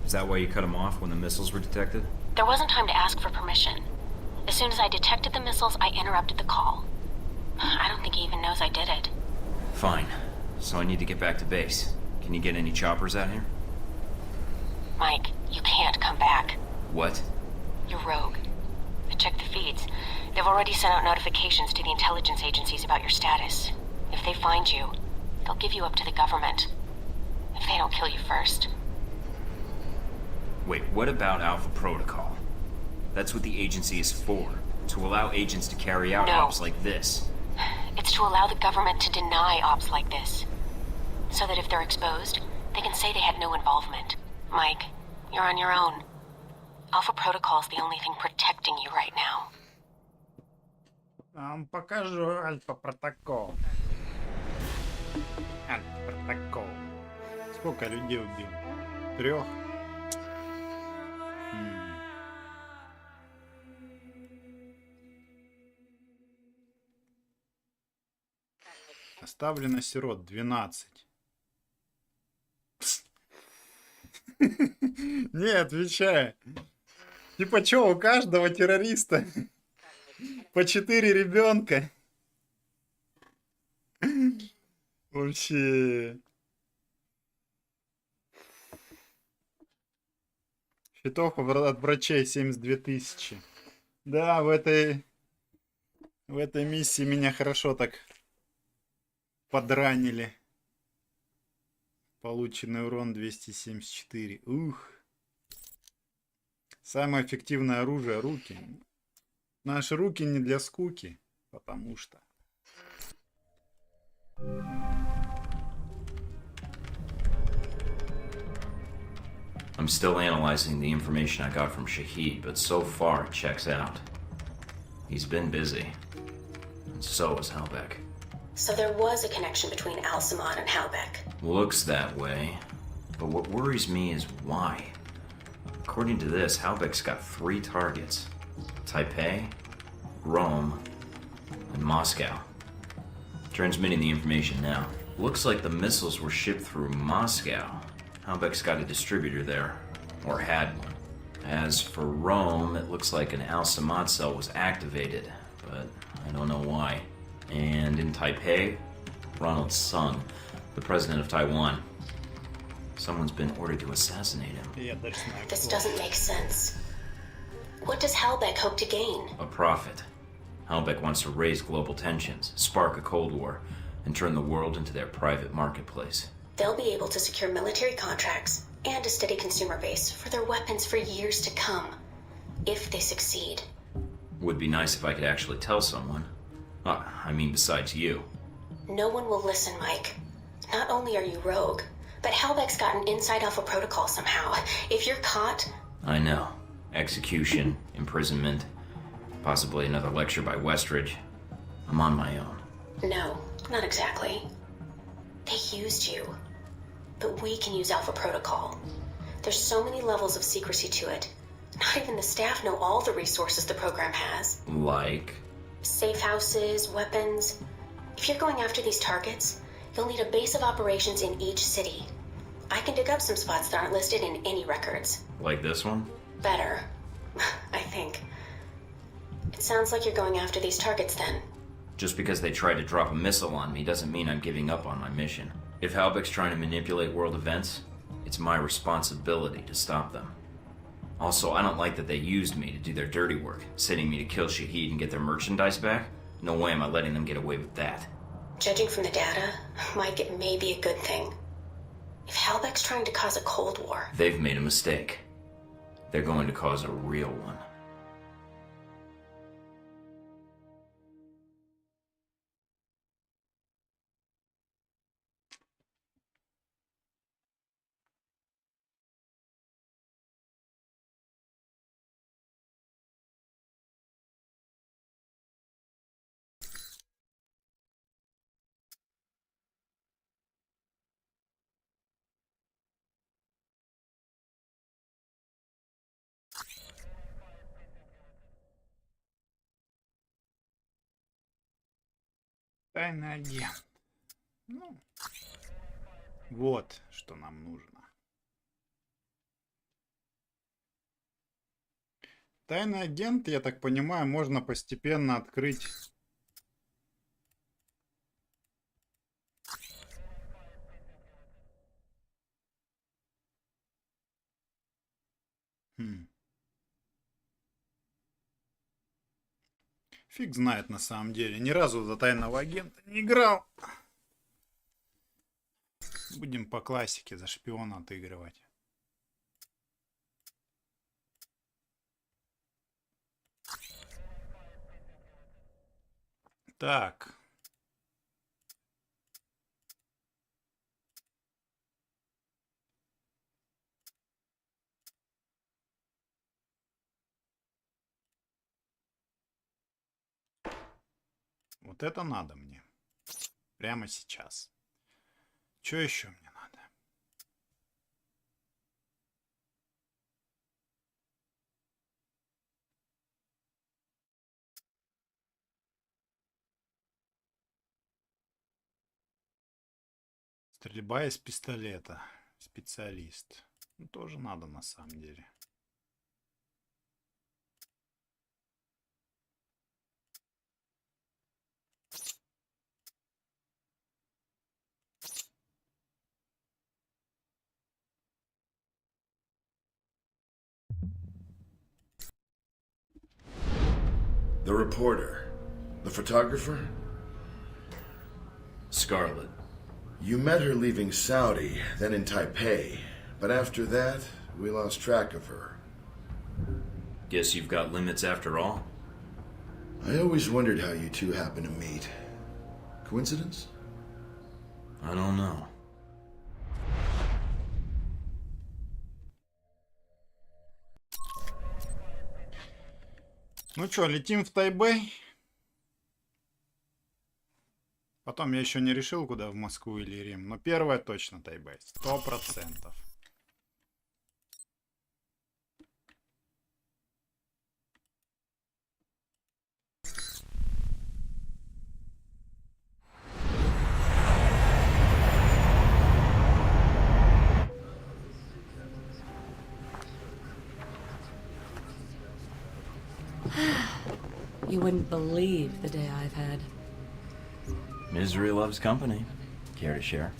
Is that why you cut them off when the missiles were detected? There wasn't time to ask for permission. As soon as I detected the missiles, I interrupted the call. I don't think he even knows I did it. Fine. So I need to get back to base. Can you get any choppers out here? Mike, you can't come back. What? You're rogue. I checked the feeds. They've already sent out notifications to the intelligence agencies about your status. If they find you, they'll give you up to the government. If they don't kill you first. Wait, what about Alpha Protocol? That's what the agency is for. To allow agents to carry out No. ops like this. It's to allow the government to deny ops like this. So that if they're exposed, they can say they had no involvement. Mike, you're on your own. Alpha Protocol's the only thing protecting you right now. Покажу Альфа-протокол. Альфа-протокол. Сколько людей убил? 3? Оставлено сирот 12. Не, отвечай. Типа чё, у каждого террориста по 4 ребенка? Вообще. Счетов от врачей 72 тысячи. Да, в этой миссии меня хорошо так подранили. Полученный урон 274. Ух. Самое эффективное оружие — руки. Наши руки не для скуки, потому что... I'm still analyzing the information I got from Shahid, but so far it checks out. He's been busy. And so is Halbeck. So there was a connection between Al-Samad and Halbeck. Looks that way. But what worries me is why. According to this, Halbeck's got 3 targets. Taipei, Rome, and Moscow. Transmitting the information now. Looks like the missiles were shipped through Moscow. Halbeck's got a distributor there, or had one. As for Rome, it looks like an Al-Samad cell was activated, but I don't know why. And in Taipei, Ronald Sung, the president of Taiwan. Someone's been ordered to assassinate him. This doesn't make sense. What does Halbeck hope to gain? A profit. Halbeck wants to raise global tensions, spark a Cold War, and turn the world into their private marketplace. They'll be able to secure military contracts and a steady consumer base for their weapons for years to come, if they succeed. Would be nice if I could actually tell someone. I mean, besides you. No one will listen, Mike. Not only are you rogue, but Halbeck's gotten inside Alpha Protocol somehow. If you're caught... I know. Execution, imprisonment, possibly another lecture by Westridge. I'm on my own. No, not exactly. They used you. But we can use Alpha Protocol. There's so many levels of secrecy to it. Not even the staff know all the resources the program has. Like? Safe houses, weapons. If you're going after these targets, They'll need a base of operations in each city. I can dig up some spots that aren't listed in any records. Like this one? Better, I think. It sounds like you're going after these targets then. Just because they tried to drop a missile on me doesn't mean I'm giving up on my mission. If Halbeck's trying to manipulate world events, it's my responsibility to stop them. Also, I don't like that they used me to do their dirty work, sending me to kill Shahid and get their merchandise back. No way am I letting them get away with that. Judging from the data, Mike, it may be a good thing. If Halbeck's trying to cause a Cold War... They've made a mistake. They're going to cause a real one. Тайный агент. Ну, вот что нам нужно. Тайный агент, я так понимаю, можно постепенно открыть. Фиг знает на самом деле. Ни разу за тайного агента не играл. Будем по классике за шпиона отыгрывать. Так. Вот это надо мне. Прямо сейчас. Что еще мне надо? Стрельба из пистолета. Специалист. Ну, тоже надо на самом деле. The reporter. The photographer? Scarlet. You met her leaving Saudi, then in Taipei. But after that, we lost track of her. Guess you've got limits after all? I always wondered how you two happened to meet. Coincidence? I don't know. Ну что, летим в Тайбэй. Потом я еще не решил, куда, в Москву или Рим. Но первое точно Тайбэй. 100%. You wouldn't believe the day I've had. Misery loves company. Care to share?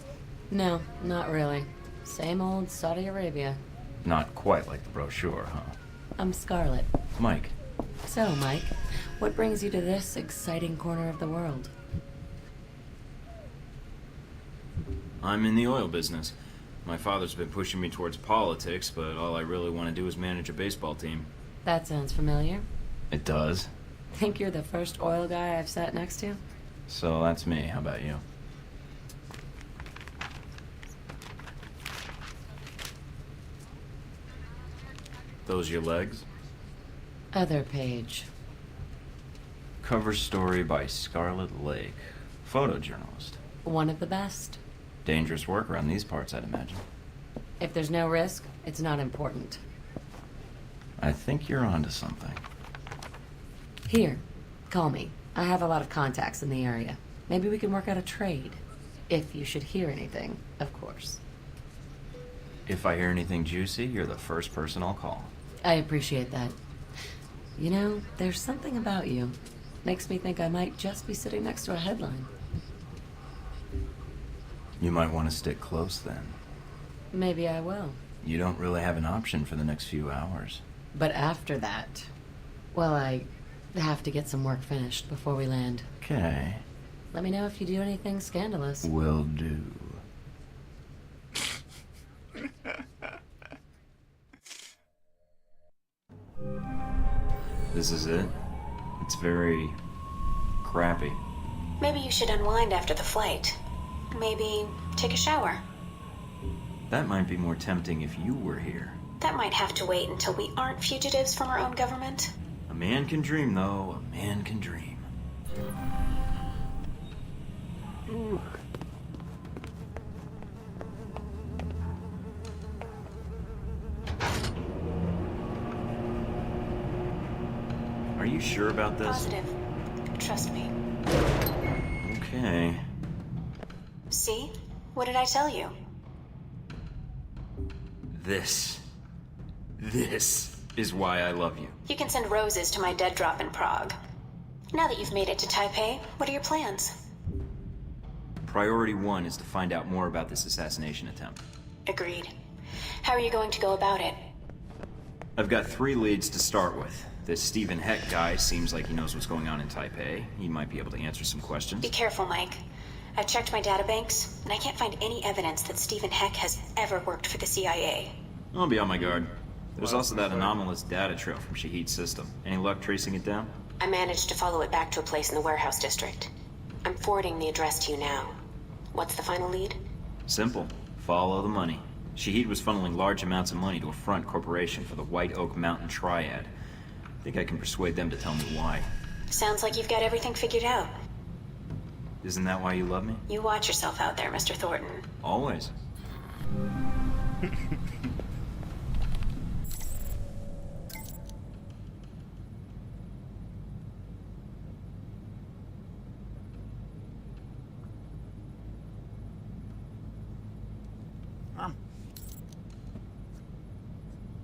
No, not really. Same old Saudi Arabia. Not quite like the brochure, huh? I'm Scarlet. Mike. So, Mike, what brings you to this exciting corner of the world? I'm in the oil business. My father's been pushing me towards politics, but all I really want to do is manage a baseball team. That sounds familiar. It does? Think you're the first oil guy I've sat next to? So that's me. How about you? Those your legs? Other page. Cover story by Scarlet Lake. Photojournalist. One of the best. Dangerous work around these parts, I'd imagine. If there's no risk, it's not important. I think you're onto something. Here, call me. I have a lot of contacts in the area. Maybe we can work out a trade. If you should hear anything, of course. If I hear anything juicy, you're the first person I'll call. I appreciate that. You know, there's something about you. Makes me think I might just be sitting next to a headline. You might want to stick close then. Maybe I will. You don't really have an option for the next few hours. But after that, well, I have to get some work finished before we land. Okay. Let me know if you do anything scandalous. Will do. This is it? It's very crappy. Maybe you should unwind after the flight. Maybe take a shower. That might be more tempting if you were here. That might have to wait until we aren't fugitives from our own government. A man can dream, though. A man can dream. Are you sure about this? Positive. Trust me. Okay. See? What did I tell you? This is why I love you. You can send roses to my dead drop in Prague. Now that you've made it to Taipei, what are your plans? Priority 1 is to find out more about this assassination attempt. Agreed. How are you going to go about it? I've got 3 leads to start with. This Stephen Heck guy seems like he knows what's going on in Taipei. He might be able to answer some questions. Be careful, Mike. I've checked my databanks, and I can't find any evidence that Stephen Heck has ever worked for the CIA. I'll be on my guard. There's also that anomalous data trail from Shahid's system. Any luck tracing it down? I managed to follow it back to a place in the warehouse district. I'm forwarding the address to you now. What's the final lead? Simple. Follow the money. Shahid was funneling large amounts of money to a front corporation for the White Oak Mountain Triad. I think I can persuade them to tell me why. Sounds like you've got everything figured out. Isn't that why you love me? You watch yourself out there, Mr. Thornton. Always.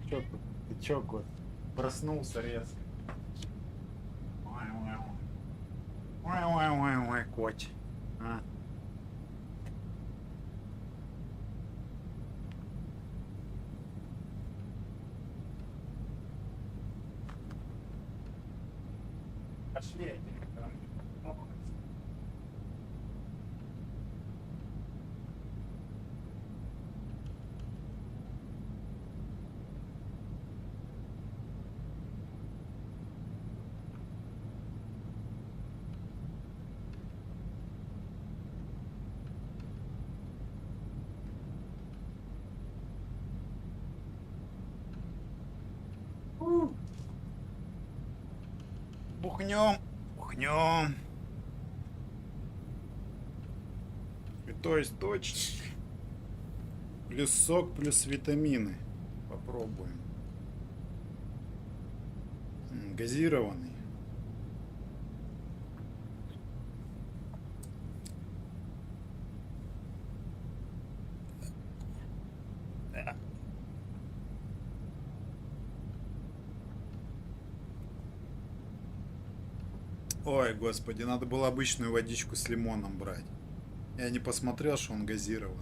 Чё тут? Ты чё, кот? Проснулся резко. Ой, коть. А? Пошли. Бухнем, бухнем. Святой источник. Плюс сок, плюс витамины. Попробуем. Газированный. Ой, господи, надо было обычную водичку с лимоном брать. Я не посмотрел, что он газированный.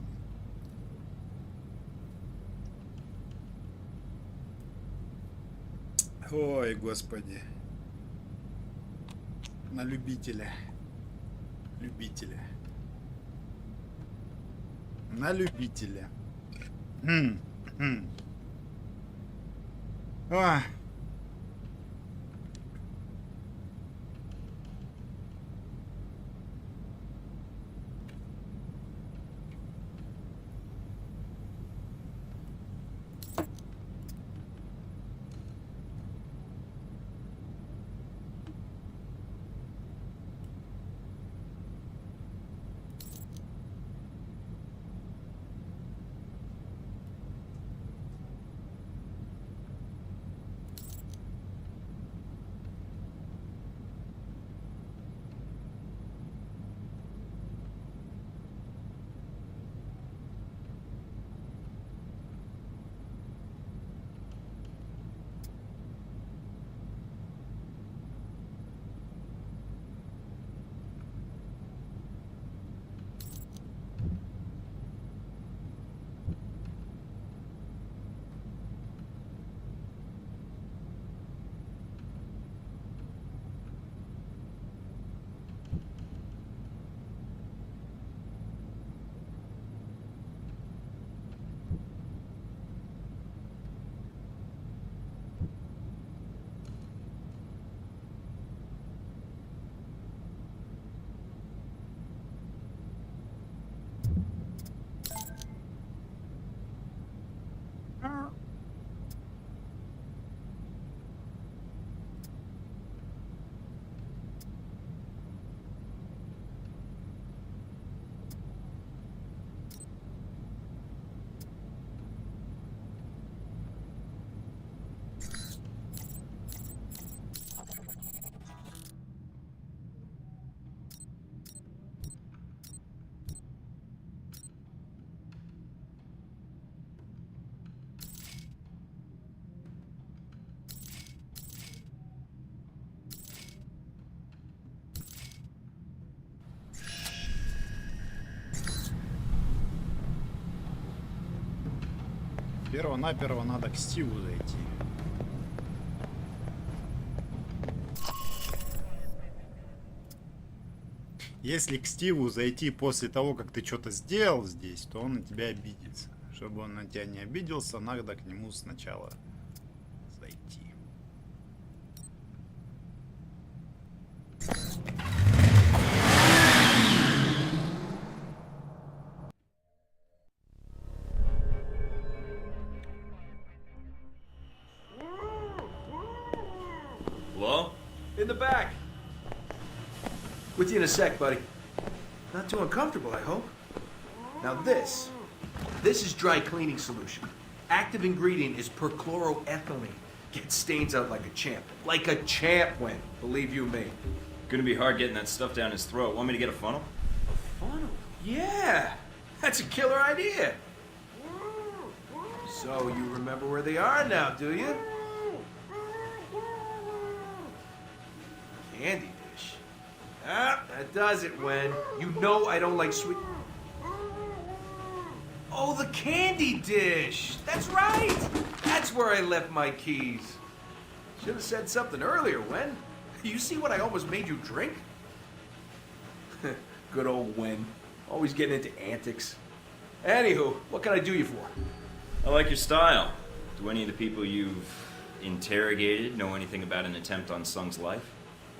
Ой, господи. На любителя. Любителя. На любителя. А. Перво-наперво надо к Стиву зайти. Если к Стиву зайти после того, как ты что-то сделал здесь, то он на тебя обидится. Чтобы он на тебя не обиделся, надо к нему сначала зайти. Hello? In the back. With you in a sec, buddy. Not too uncomfortable, I hope. Now this is dry cleaning solution. Active ingredient is perchloroethylene. Gets stains out like a champ. Like a champ went, believe you me. Gonna be hard getting that stuff down his throat. Want me to get a funnel? A funnel? Yeah! That's a killer idea! So you remember where they are now, do you? Candy dish. Ah, that does it, Wen. You know I don't like sweet... Oh, the candy dish! That's right! That's where I left my keys. Should have said something earlier, Wen. You see what I almost made you drink? Good old Wen. Always getting into antics. Anywho, what can I do you for? I like your style. Do any of the people you've interrogated know anything about an attempt on Sung's life?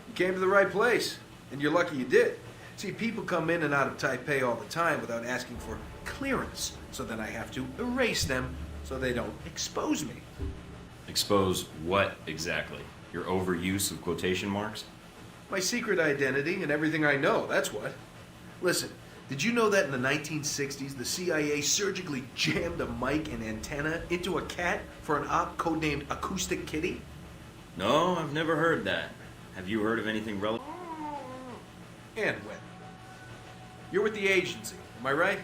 You came to the right place, and you're lucky you did. See, people come in and out of Taipei all the time without asking for clearance, so then I have to erase them so they don't expose me. Expose what exactly? Your overuse of quotation marks? My secret identity and everything I know, that's what. Listen, did you know that in the 1960s, the CIA surgically jammed a mic and antenna into a cat for an op codenamed Acoustic Kitty? No, I've never heard that. Have you heard of anything relevant? And when? You're with the agency, am I right?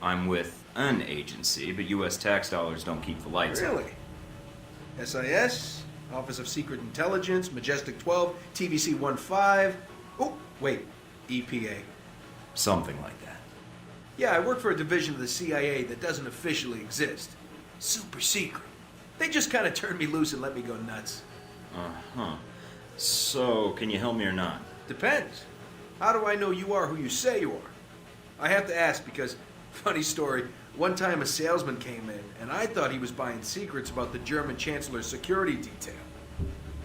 I'm with an agency, but U.S. tax dollars don't keep the lights on. Really? SIS, Office of Secret Intelligence, Majestic 12, TVC 15. Oh, wait, EPA. Something like that. Yeah, I work for a division of the CIA that doesn't officially exist. Super secret. They just kind of turned me loose and let me go nuts. Uh-huh. So, can you help me or not? Depends. How do I know you are who you say you are? I have to ask because, funny story, one time a salesman came in and I thought he was buying secrets about the German Chancellor's security detail.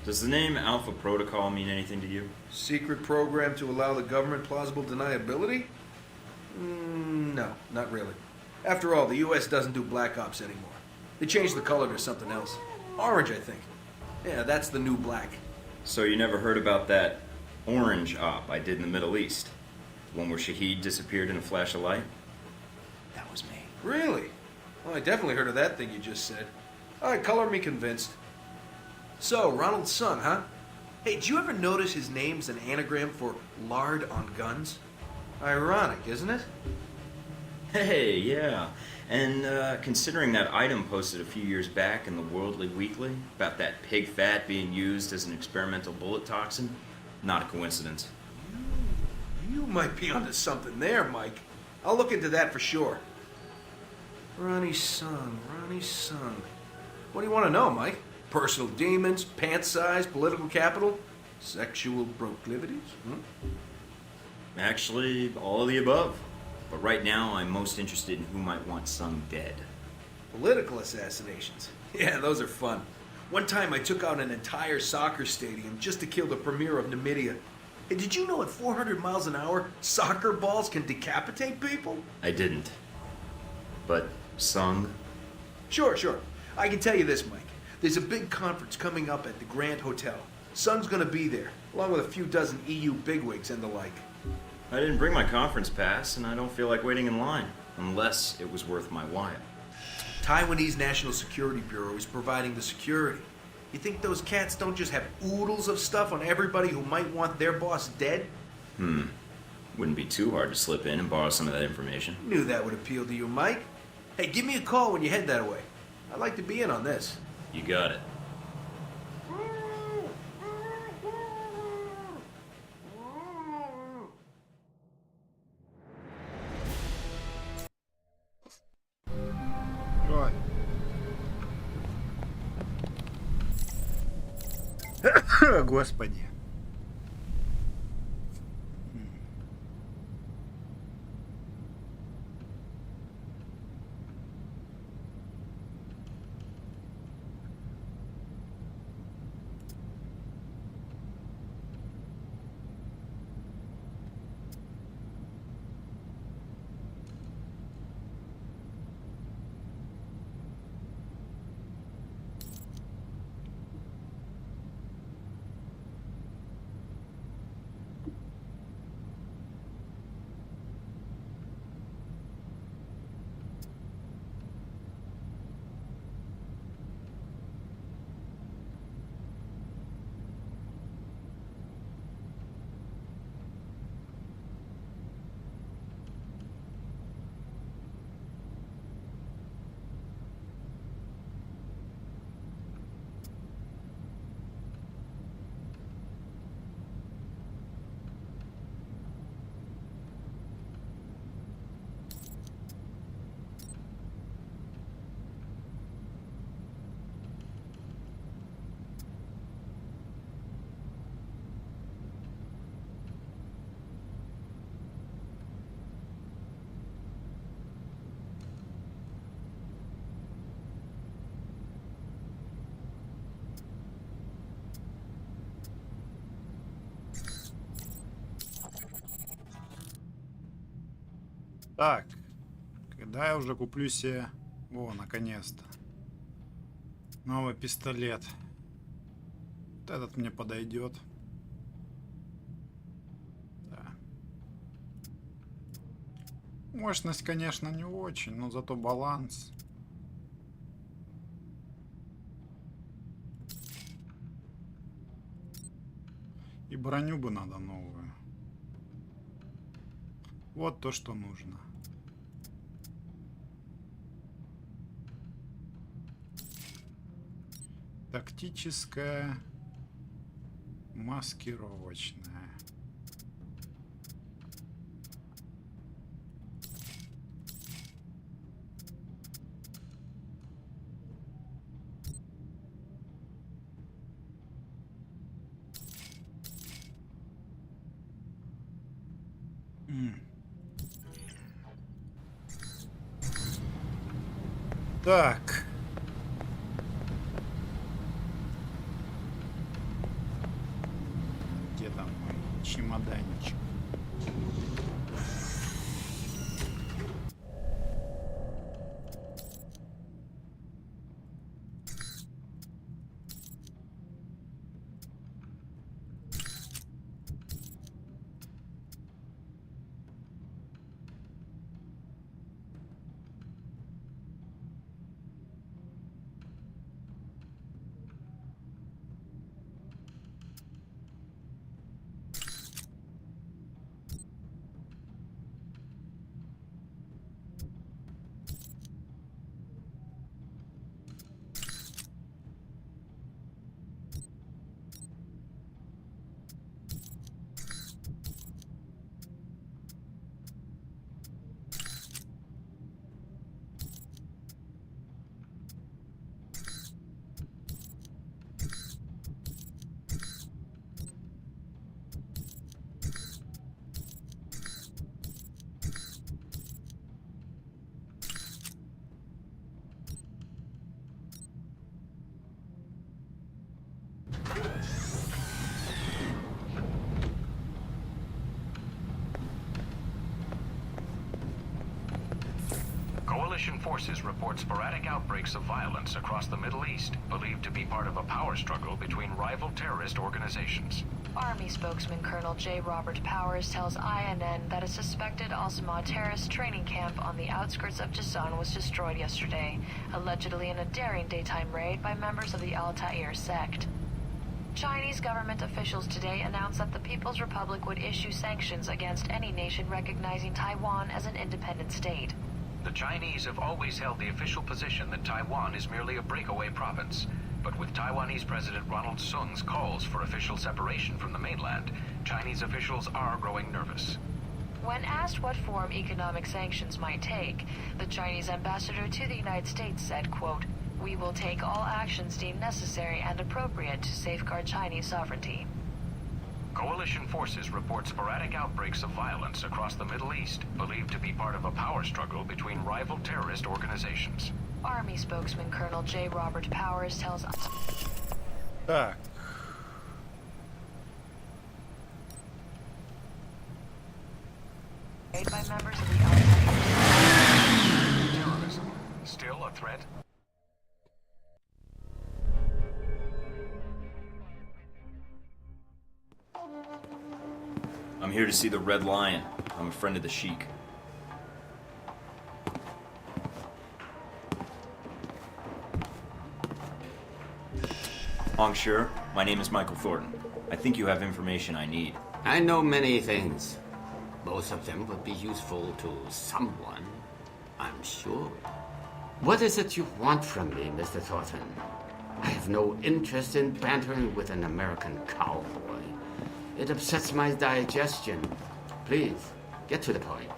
Does the name Alpha Protocol mean anything to you? Secret program to allow the government plausible deniability? No, not really. After all, the U.S. doesn't do black ops anymore. They changed the color to something else. Orange, I think. Yeah, that's the new black. So you never heard about that orange op I did in the Middle East? The one where Shahid disappeared in a flash of light? That was me. Really? Well, I definitely heard of that thing you just said. All right, color me convinced. So, Ronald Sung, huh? Hey, did you ever notice his name's an anagram for lard on guns? Ironic, isn't it? Hey, yeah. And considering that item posted a few years back in the Worldly Weekly about that pig fat being used as an experimental bullet toxin, not a coincidence. You might be onto something there, Mike. I'll look into that for sure. Ronnie Sung. What do you want to know, Mike? Personal demons, pant size, political capital, sexual proclivities? Actually, all of the above. But right now, I'm most interested in who might want Sung dead. Political assassinations. Yeah, those are fun. One time I took out an entire soccer stadium just to kill the premier of Namibia. Hey, did you know at 400 miles an hour, soccer balls can decapitate people? I didn't. But Sung? Sure. I can tell you this, Mike. There's a big conference coming up at the Grand Hotel. Sung's gonna be there, along with a few dozen EU bigwigs and the like. I didn't bring my conference pass, and I don't feel like waiting in line, unless it was worth my while. Taiwanese National Security Bureau is providing the security. You think those cats don't just have oodles of stuff on everybody who might want their boss dead? Wouldn't be too hard to slip in and borrow some of that information. Knew that would appeal to you, Mike. Hey, give me a call when you head that way. I'd like to be in on this. You got it. Ой, Господи. Так, когда я уже куплю себе... О, наконец-то. Новый пистолет. Вот этот мне подойдет. Да. Мощность, конечно, не очень, но зато баланс. И броню бы надо новую. Вот то, что нужно. Тактическая, маскировочная. Так. Где там мой чемоданчик? Coalition forces report sporadic outbreaks of violence across the Middle East, believed to be part of a power struggle between rival terrorist organizations. Army spokesman Colonel J. Robert Powers tells INN that a suspected Al-Samad terrorist training camp on the outskirts of Jason was destroyed yesterday, allegedly in a daring daytime raid by members of the Al-Ta'ir sect. Chinese government officials today announced that the People's Republic would issue sanctions against any nation recognizing Taiwan as an independent state. The Chinese have always held the official position that Taiwan is merely a breakaway province. But with Taiwanese President Ronald Sung's calls for official separation from the mainland, Chinese officials are growing nervous. When asked what form economic sanctions might take, the Chinese ambassador to the United States said, quote, We will take all actions deemed necessary and appropriate to safeguard Chinese sovereignty. Coalition forces report sporadic outbreaks of violence across the Middle East, believed to be part of a power struggle between rival terrorist organizations. Army spokesman Colonel J. Robert Powers tells us. Так. Made by members of the Al-Qaeda. Terrorism. Still a threat? I'm here to see the Red Lion. I'm a friend of the Sheik. Hong Sure, my name is Michael Thornton. I think you have information I need. I know many things. Most of them would be useful to someone, I'm sure. What is it you want from me, Mr. Thornton? I have no interest in bantering with an American cowboy. It upsets my digestion. Please, get to the point.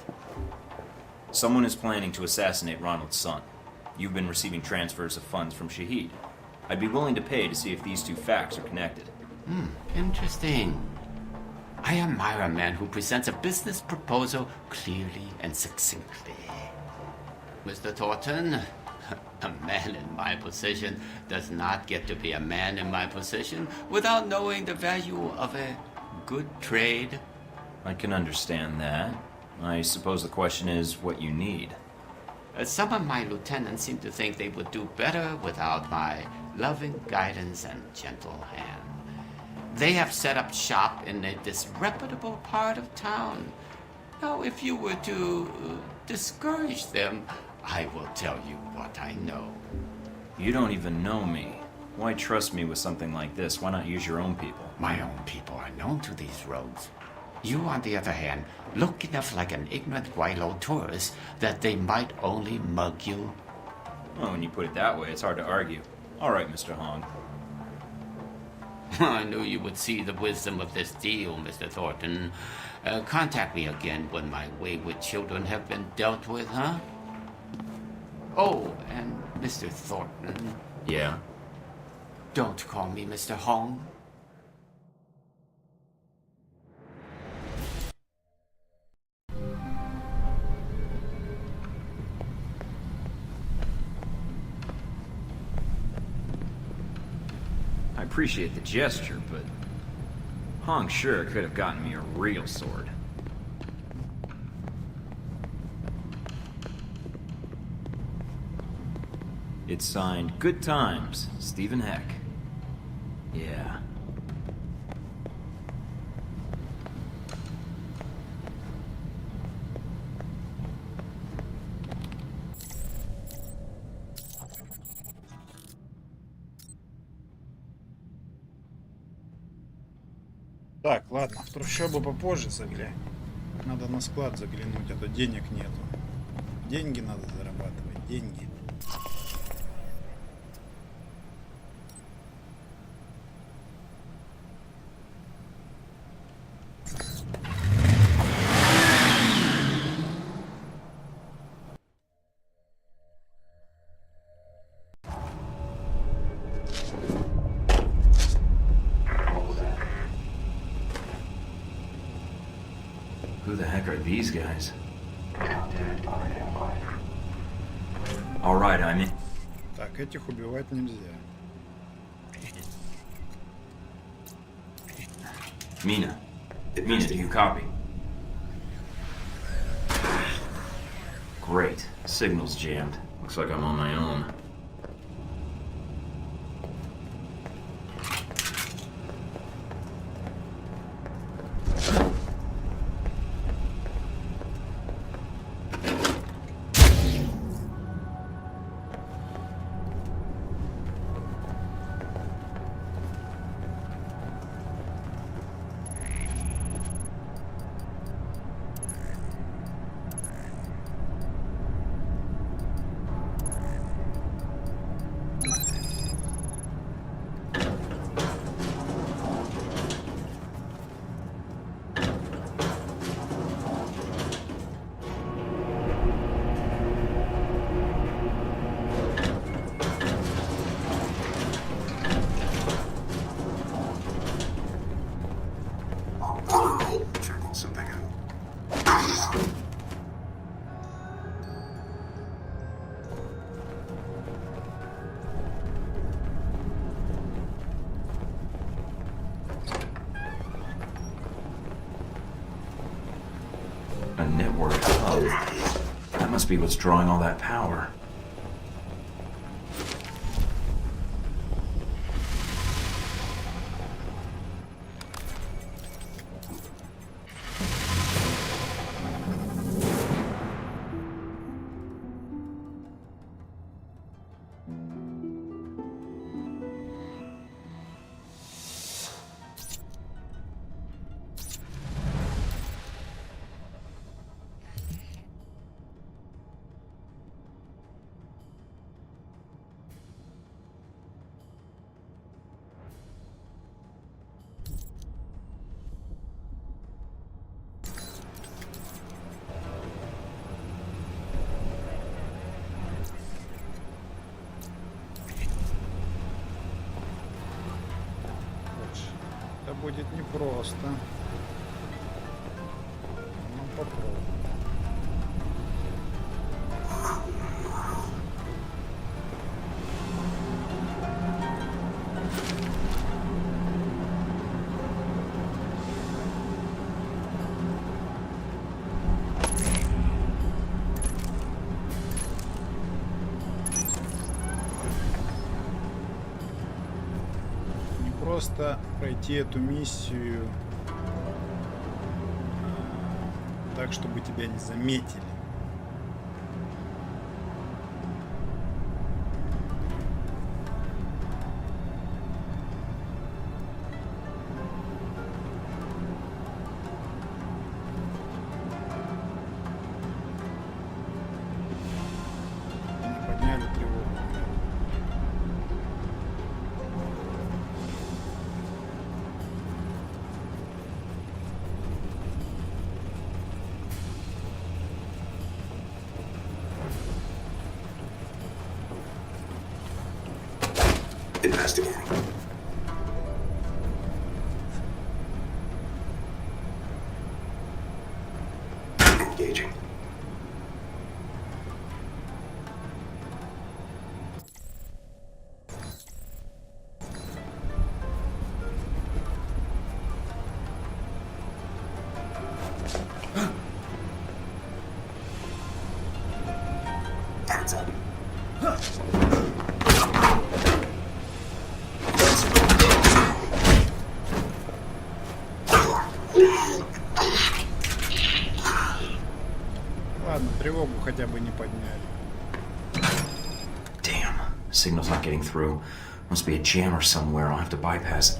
Someone is planning to assassinate Ronald's son. You've been receiving transfers of funds from Shahid. I'd be willing to pay to see if these two facts are connected. Interesting. I admire a man who presents a business proposal clearly and succinctly. Mr. Thornton, a man in my position does not get to be a man in my position without knowing the value of a good trade. I can understand that. I suppose the question is what you need. Some of my lieutenants seem to think they would do better without my loving guidance and gentle hand. They have set up shop in a disreputable part of town. Now, if you were to discourage them, I will tell you what I know. You don't even know me. Why trust me with something like this? Why not use your own people? My own people are known to these roads. You, on the other hand, look enough like an ignorant Guaylo tourist that they might only mug you. Well, when you put it that way, it's hard to argue. All right, Mr. Hong. I knew you would see the wisdom of this deal, Mr. Thornton. Contact me again when my wayward children have been dealt with, huh? Oh, and Mr. Thornton. Yeah? Don't call me Mr. Hong. I appreciate the gesture, but Hong sure could have gotten me a real sword. It's signed Good Times, Stephen Heck. Yeah. Так, ладно, в трущобу попозже заглянем. Надо на склад заглянуть, а то денег нету. Деньги надо зарабатывать, деньги. Who the heck are these guys? All right, I'm in. Так, этих убивать нельзя. Mina. Mina, do you copy? Great. Signal's jammed. Looks like I'm on my own. That must be what's drawing all that power. Это будет непросто. Ну, попробуем. Просто пройти эту миссию так, чтобы тебя не заметили. Не подняли тревогу. Investigating. Engaging. Hands up. Ладно, тревогу хотя бы не подняли. Damn, signal's not getting through. Must be a jammer somewhere. I'll have to bypass it.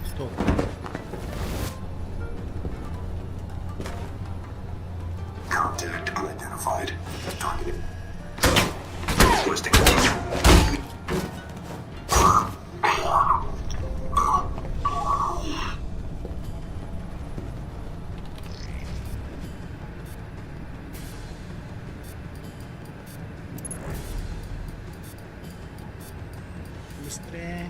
Стоп. Contact unidentified. Targeted. Listing. Быстрее.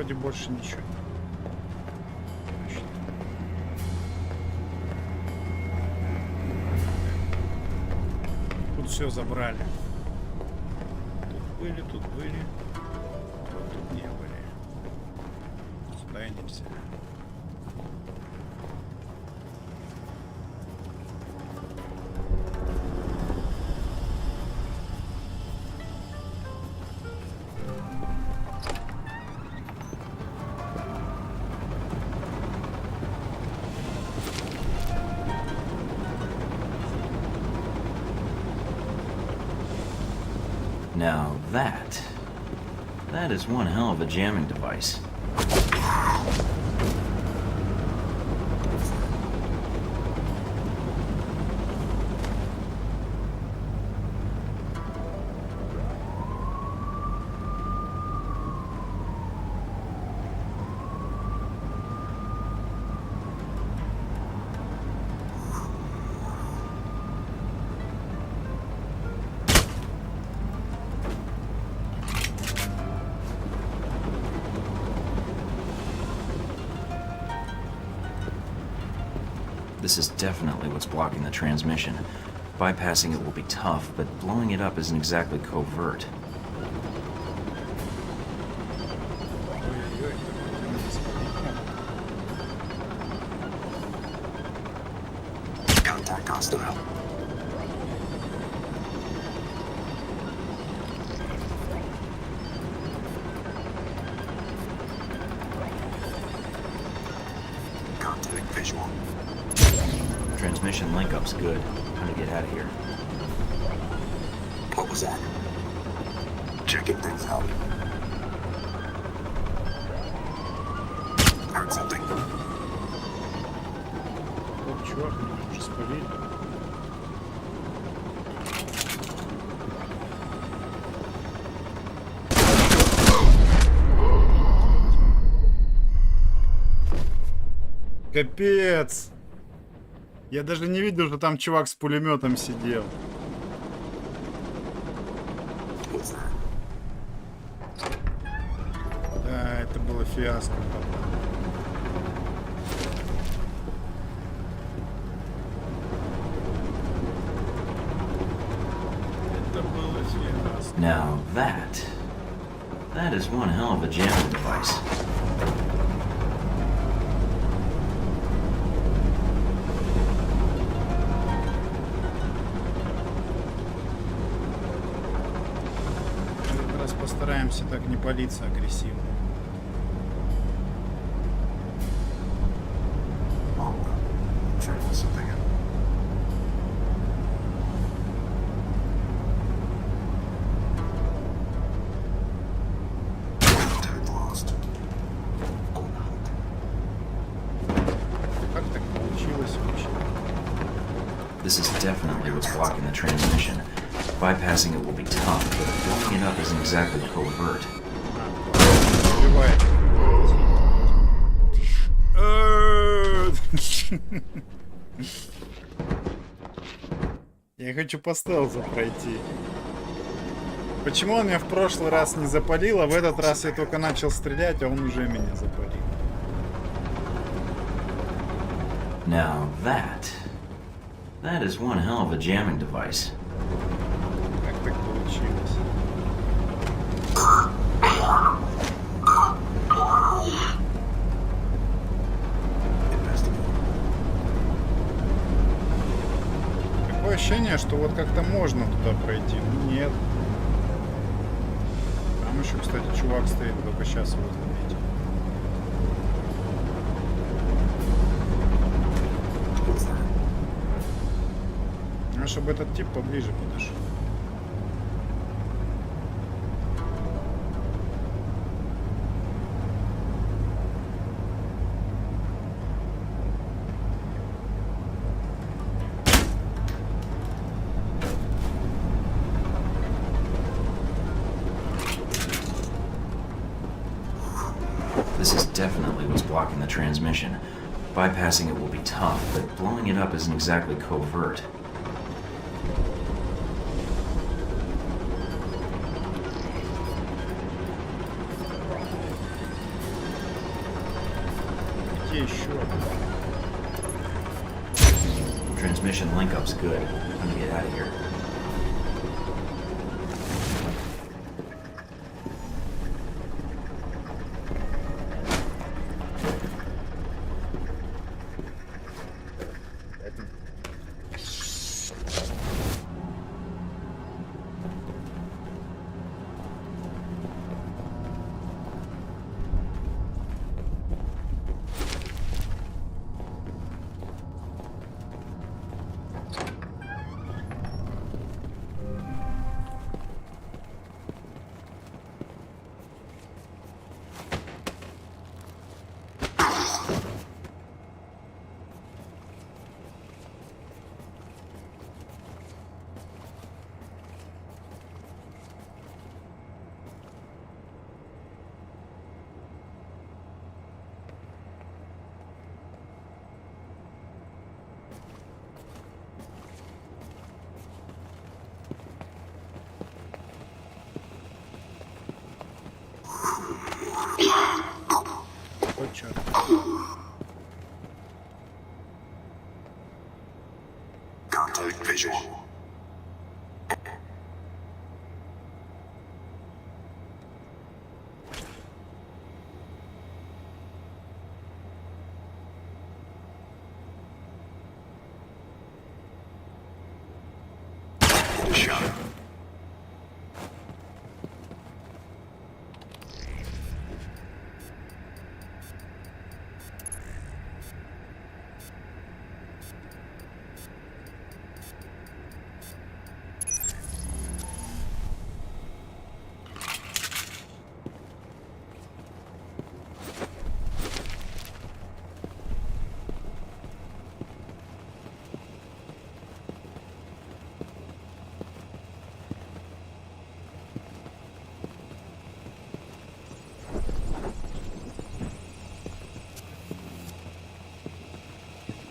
вроде больше ничего нет. Тут все забрали. Тут были. Вот тут не были. Сюда и нельзя. Now that is one hell of a jamming device. This is definitely what's blocking the transmission. Bypassing it will be tough, but blowing it up isn't exactly covert. Contact hostile. Contact visual. Transmission link-up's good. Time to get out of here. What was that? Checking things out. Heard something. Вот чувак, меня уже спалили. Капец! Я даже не видел, что там чувак с пулеметом сидел. Да, это было фиаско. Это было фиаско. Now that is one hell of a jamming device. Постараемся так не палиться агрессивно. Как так получилось вообще? This is definitely what's blocking the transmission. Bypassing it will be tough, but blowing it up isn't exactly covert. Я хочу по стелсу пройти. Почему он меня в прошлый раз не запалил, а в этот раз я только начал стрелять, а он уже меня запалил? Now that is one hell of a jamming device. Как так получилось? Такое ощущение, что вот как-то можно туда пройти. Ну, нет. Там еще, кстати, чувак стоит, только сейчас его заметил. А чтобы этот тип поближе подошел. This is definitely what's blocking the transmission. Bypassing it will be tough, but blowing it up isn't exactly covert. link up's good. I'm gonna get out of here. Вот чё. Contact visual. Get a shot.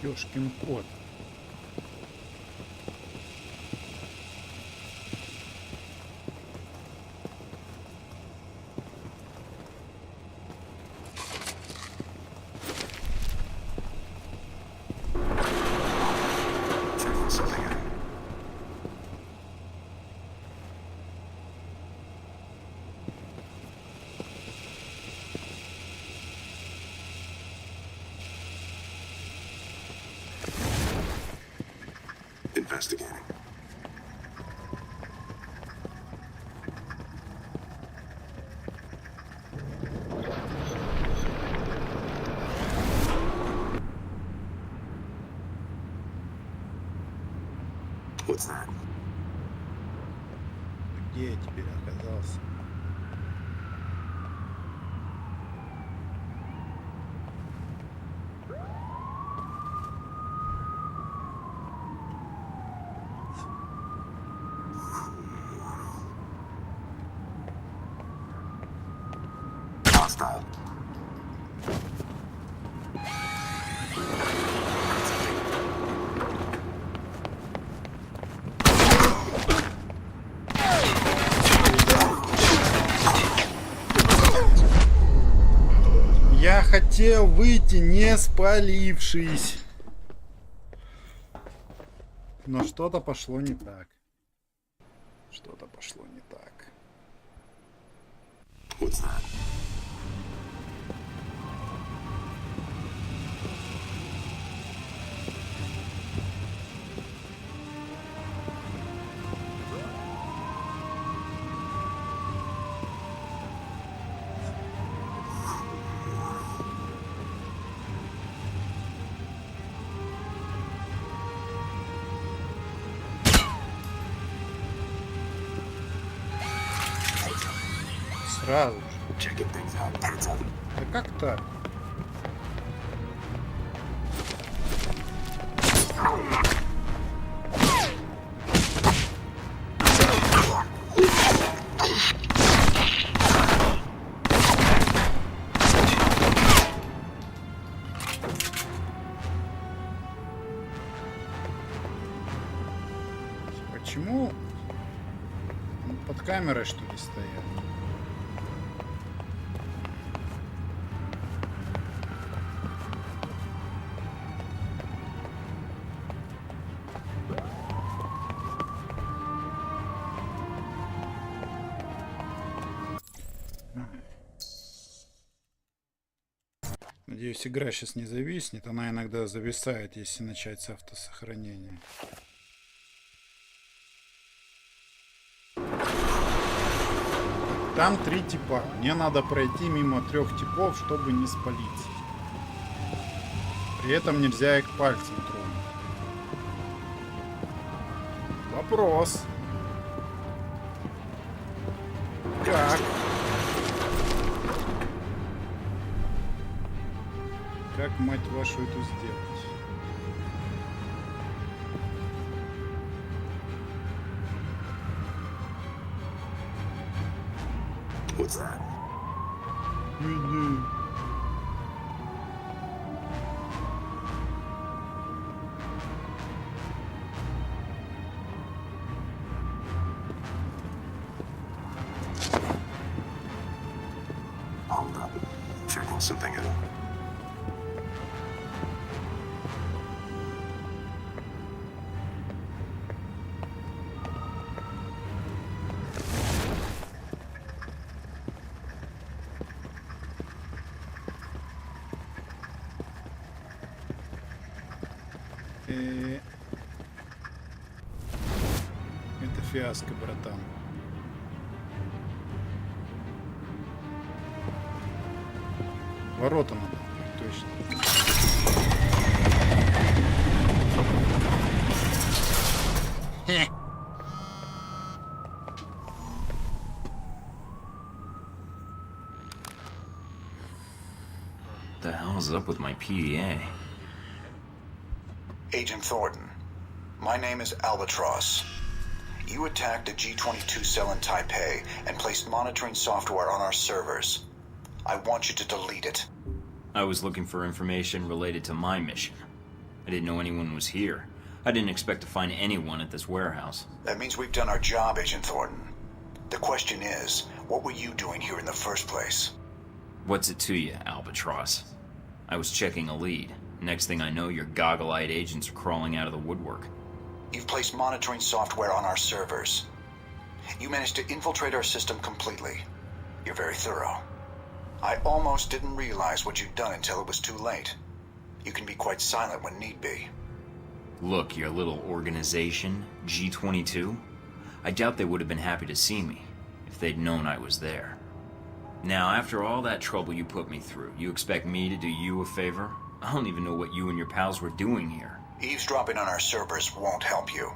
Ёшкин кот. Checking something out. Investigating. What's that? Где я теперь оказался? Hostile. Я хотел выйти, не спалившись. Но что-то пошло не так. Что-то пошло не так. What's that? Сразу же. Checking things out. Heads up. Да как так? Почему он под камерой, что ли, стоят? Надеюсь, игра сейчас не зависнет. Она иногда зависает, если начать с автосохранения. Там 3 типа. Мне надо пройти мимо 3 типов, чтобы не спалиться. При этом нельзя их пальцем тронуть. Вопрос. Как? Как, мать вашу, это сделать? What's that? Hold up. Checking something out. Это фиаско, братан. Ворота надо, точно. What the hell's up with my PDA? Agent Thornton, my name is Albatross. You attacked a G-22 cell in Taipei and placed monitoring software on our servers. I want you to delete it. I was looking for information related to my mission. I didn't know anyone was here. I didn't expect to find anyone at this warehouse. That means we've done our job, Agent Thornton. The question is, what were you doing here in the first place? What's it to you, Albatross? I was checking a lead. Next thing I know, your goggle-eyed agents are crawling out of the woodwork. You've placed monitoring software on our servers. You managed to infiltrate our system completely. You're very thorough. I almost didn't realize what you'd done until it was too late. You can be quite silent when need be. Look, your little organization, G-22, I doubt they would have been happy to see me if they'd known I was there. Now, after all that trouble you put me through, you expect me to do you a favor? I don't even know what you and your pals were doing here. Eavesdropping on our servers won't help you.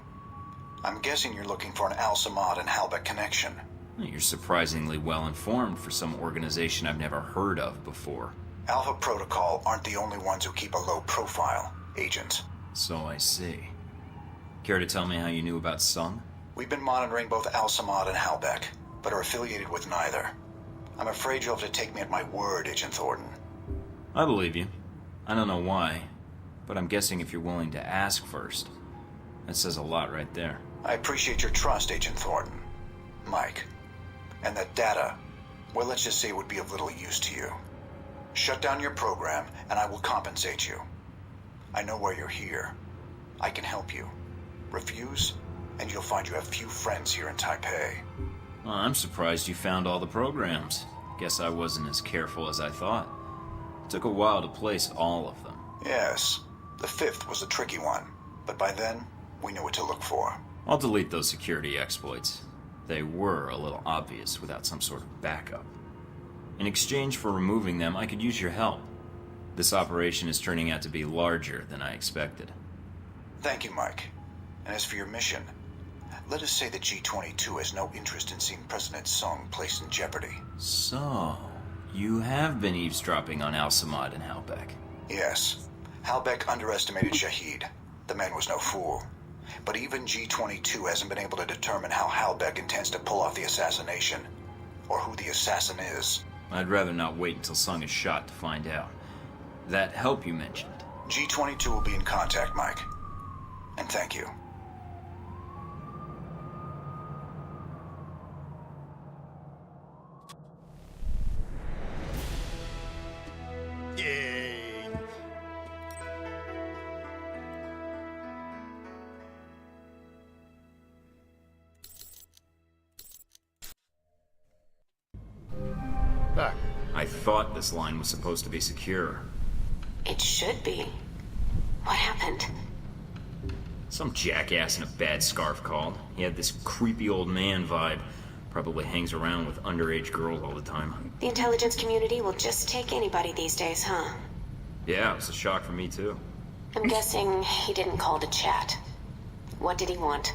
I'm guessing you're looking for an Al-Samad and Halbech connection. You're surprisingly well informed for some organization I've never heard of before. Alpha Protocol aren't the only ones who keep a low profile, Agent. So I see. Care to tell me how you knew about Sung? We've been monitoring both Al-Samad and Halbech, but are affiliated with neither. I'm afraid you'll have to take me at my word, Agent Thornton. I believe you. I don't know why, but I'm guessing if you're willing to ask first. That says a lot right there. I appreciate your trust, Agent Thornton. Mike. And that data, well, let's just say it would be of little use to you. Shut down your program, and I will compensate you. I know why you're here. I can help you. Refuse, and you'll find you have few friends here in Taipei. Well, I'm surprised you found all the programs. Guess I wasn't as careful as I thought. It took a while to place all of them. Yes, the fifth was a tricky one, but by then, we knew what to look for. I'll delete those security exploits. They were a little obvious without some sort of backup. In exchange for removing them, I could use your help. This operation is turning out to be larger than I expected. Thank you, Mike. And as for your mission, let us say that G-22 has no interest in seeing President Sung placed in jeopardy. So, you have been eavesdropping on Al-Samad and Halbech. Yes. Halbech underestimated Shahid. The man was no fool. But even G-22 hasn't been able to determine how Halbech intends to pull off the assassination, or who the assassin is. I'd rather not wait until Sung is shot to find out. That help you mentioned. G-22 will be in contact, Mike. And thank you. Yay! Так. I thought this line was supposed to be secure. It should be. What happened? Some jackass in a bad scarf called. He had this creepy old man vibe. Probably hangs around with underage girls all the time. The intelligence community will just take anybody these days, huh? Yeah, it was a shock for me too. I'm guessing he didn't call to chat. What did he want?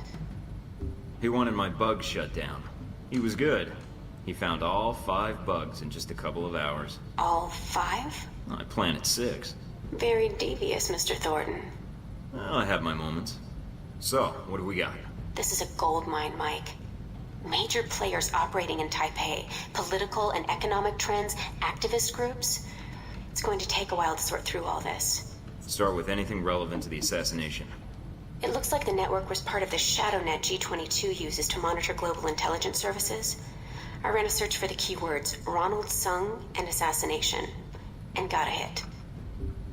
He wanted my bugs shut down. He was good. He found all 5 bugs in just a couple of hours. All 5? I planted 6. Very devious, Mr. Thornton. Well, I have my moments. So, what do we got? This is a gold mine, Mike. Major players operating in Taipei, political and economic trends, activist groups. It's going to take a while to sort through all this. Start with anything relevant to the assassination. It looks like the network was part of the ShadowNet G22 uses to monitor global intelligence services. I ran a search for the keywords Ronald Sung and assassination, and got a hit.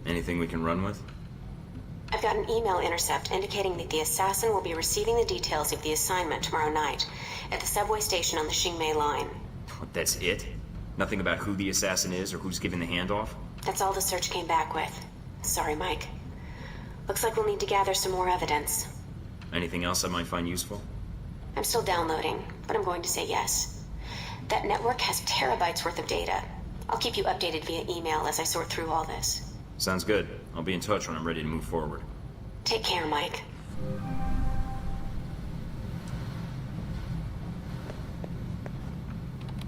Anything we can run with? I've got an email intercept indicating that the assassin will be receiving the details of the assignment tomorrow night at the subway station on the Xingmei line. That's it? Nothing about who the assassin is or who's giving the handoff? That's all the search came back with. Sorry, Mike. Looks like we'll need to gather some more evidence. Anything else I might find useful? I'm still downloading, but I'm going to say yes. That network has terabytes worth of data. I'll keep you updated via email as I sort through all this. Sounds good. I'll be in touch when I'm ready to move forward. Take care, Mike.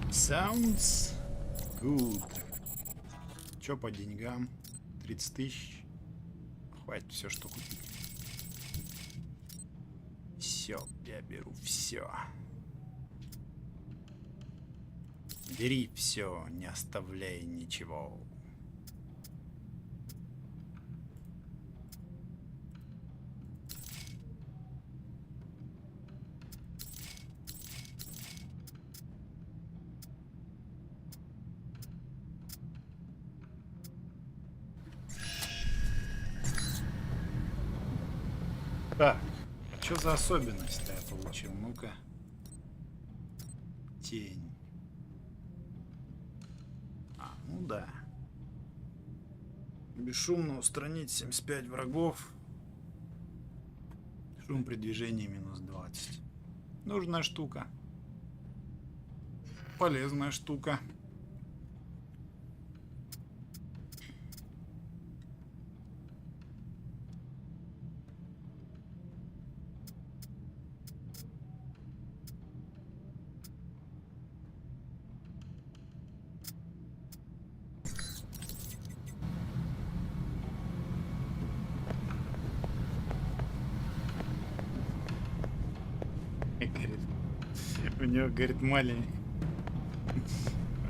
Sounds good. Чё по деньгам? 30 тысяч. Хватит все, что купить. Все, я беру все. Бери все, не оставляй ничего. Так, а что за особенность-то я получил? Ну-ка. Тень. Ну да. Бесшумно устранить 75 врагов. Шум при движении минус 20. Нужная штука. Полезная штука. У него, говорит, у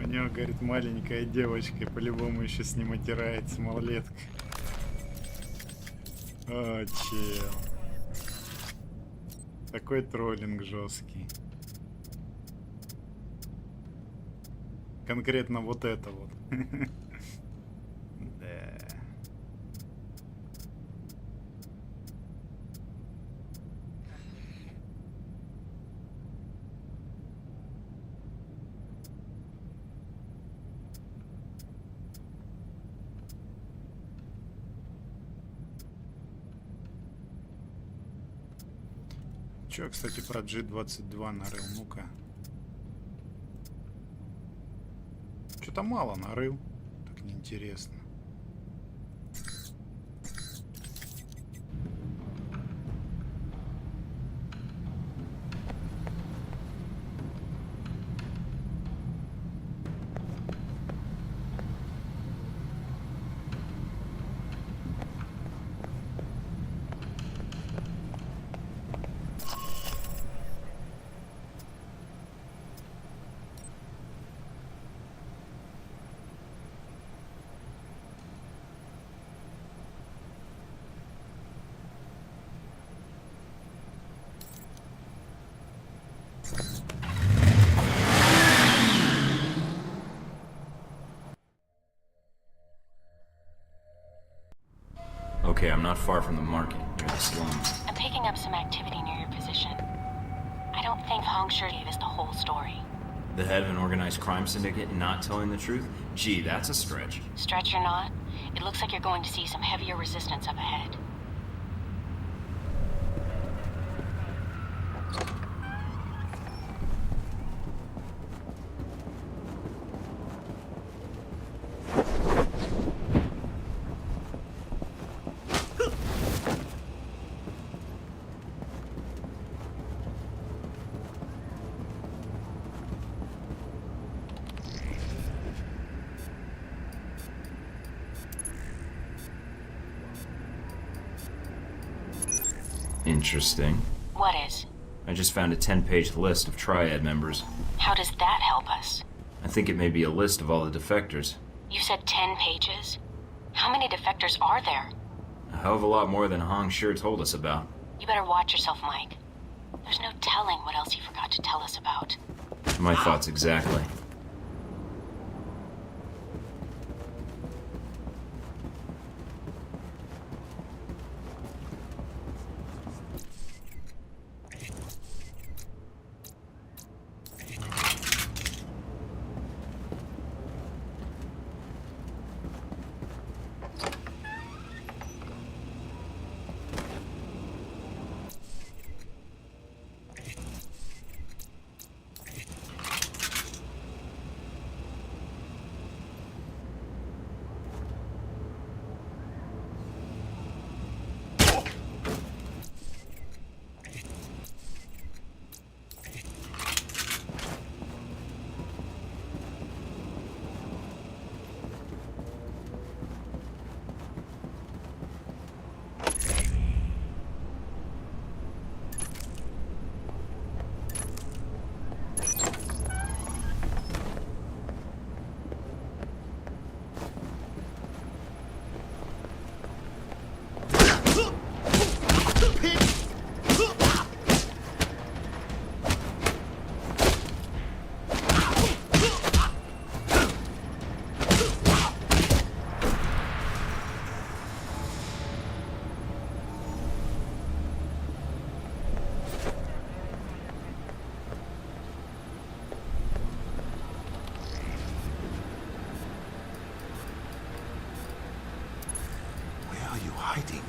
него, говорит, маленькая девочка, и по-любому еще с ним отирается малолетка. О, чел. Такой троллинг жесткий. Конкретно вот это вот. Да. Че, кстати, про G22 нарыл? Ну-ка. Что-то мало нарыл. Так неинтересно. Okay, I'm not far from the market, near the slums. I'm picking up some activity near your position. I don't think Hong Shi gave us the whole story. The head of an organized crime syndicate not telling the truth? Gee, that's a stretch. Stretch or not, it looks like you're going to see some heavier resistance up ahead. Interesting. What is? I just found a 10-page list of Triad members. How does that help us? I think it may be a list of all the defectors. You said 10 pages? How many defectors are there? A hell of a lot more than Hong sure told us about. You better watch yourself, Mike. There's no telling what else he forgot to tell us about. My thoughts exactly. Where are you hiding?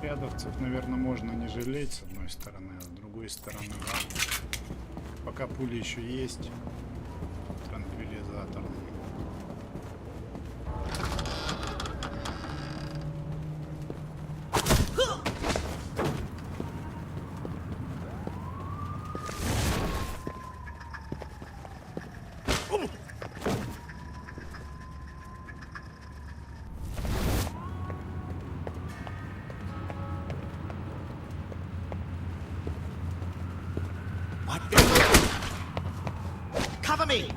Рядовцев, наверное, можно не жалеть с одной стороны, а с другой стороны, да, пока пули еще есть, транквилизатор. Cover me!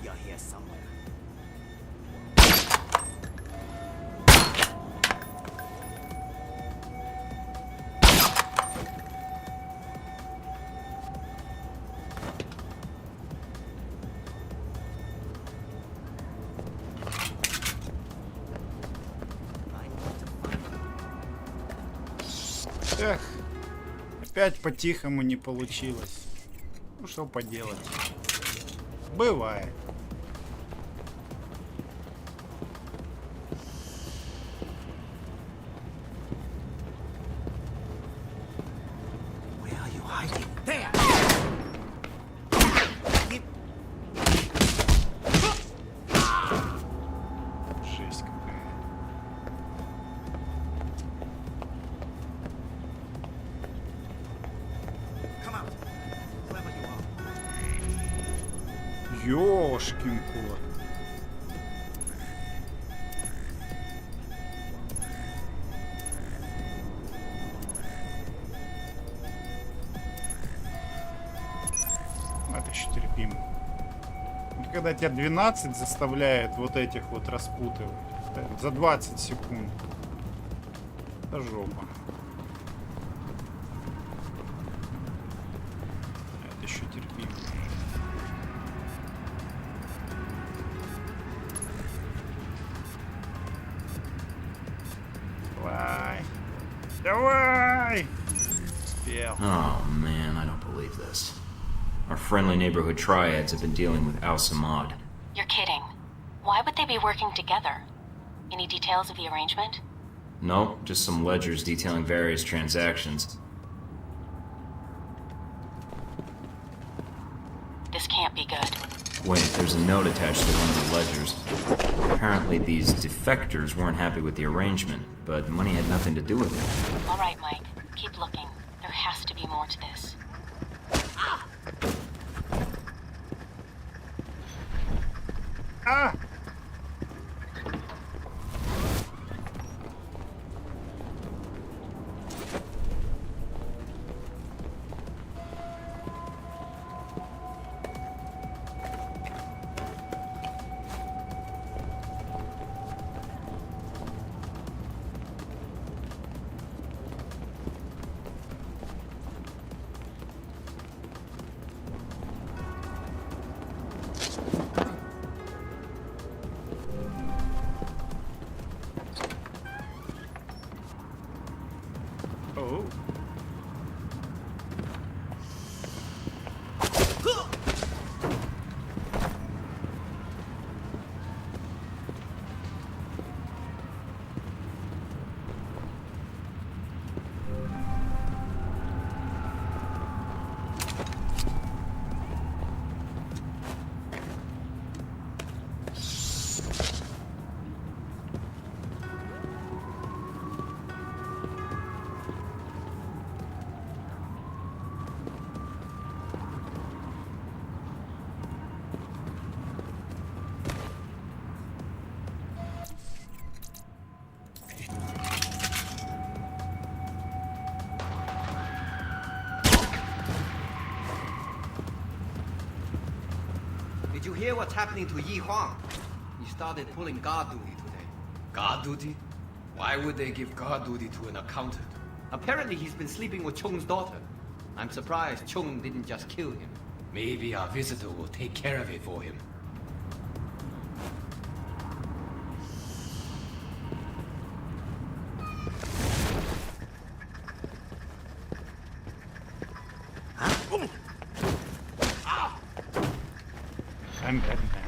you're here somewhere. Эх, опять по-тихому не получилось. Ну что поделать. Бывает. Where are you hiding? There! Жесть какая. Come out! Whoever you are. Ёшкин кот. Это еще терпимо. Вот когда тебя 12 заставляет вот этих вот распутывать за 20 секунд. Это жопа. Это еще терпимо. Давай. Давай! Успел. Oh man, I don't believe this. Our friendly neighborhood triads have been dealing with Al Samad. You're kidding. Why would they be working together? Any details of the arrangement? No, just some ledgers detailing various transactions. This can't be good. Wait, there's a note attached to one of the ledgers. Apparently these defectors weren't happy with the arrangement, but money had nothing to do with it. All right, Mike. Keep looking. There has to be more to this. А! Oh. Did you hear what's happening to Yi Huang? He started pulling guard duty today. Guard duty? Why would they give guard duty to an accountant? Apparently he's been sleeping with Chung's daughter. I'm surprised Chung didn't just kill him. Maybe our visitor will take care of it for him. I'm dead now.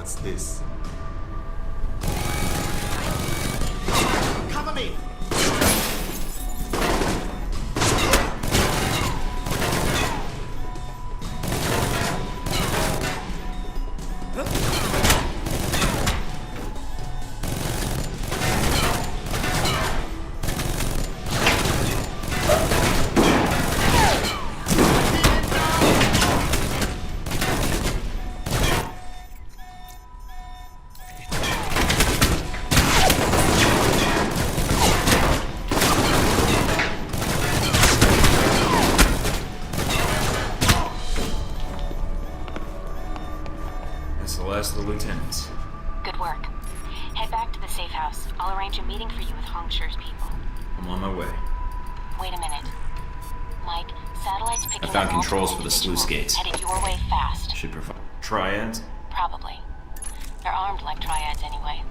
What's this? Cover me! That's the last of the lieutenants. Good work. Head back to the safe house. I'll arrange a meeting for you with Hong Shu's people. I'm on my way. Wait a minute. Mike, satellites picking I found up controls multiple for the sluice individuals gates. headed your way fast. Should provide triads. Probably. They're armed like triads anyway.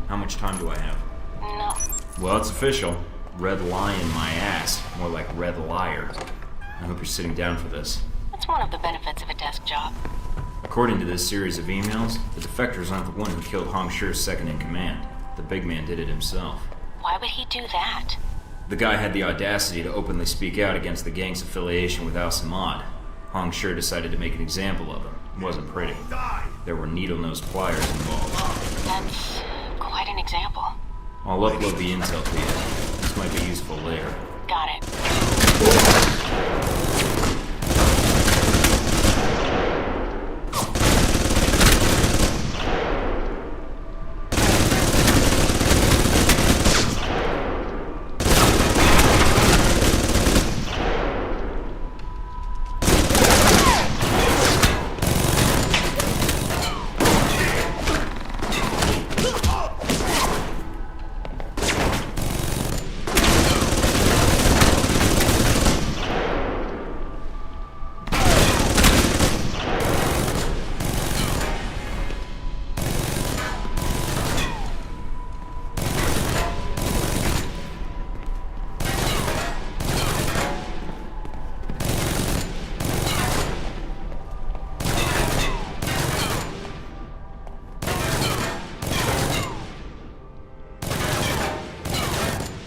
How much time do I have? No. Well, it's official. Red lion my ass. More like red liar. I hope you're sitting down for this. That's one of the benefits of a desk job. According to this series of emails, the defectors aren't the one who killed Hong Shu's second in command. The big man did it himself. Why would he do that? The guy had the audacity to openly speak out against the gang's affiliation with Al-Samad. Hong Shu decided to make an example of him. It wasn't pretty. There were needle-nosed pliers involved. That's quite an example. I'll upload the intel to you. This might be useful later. Got it.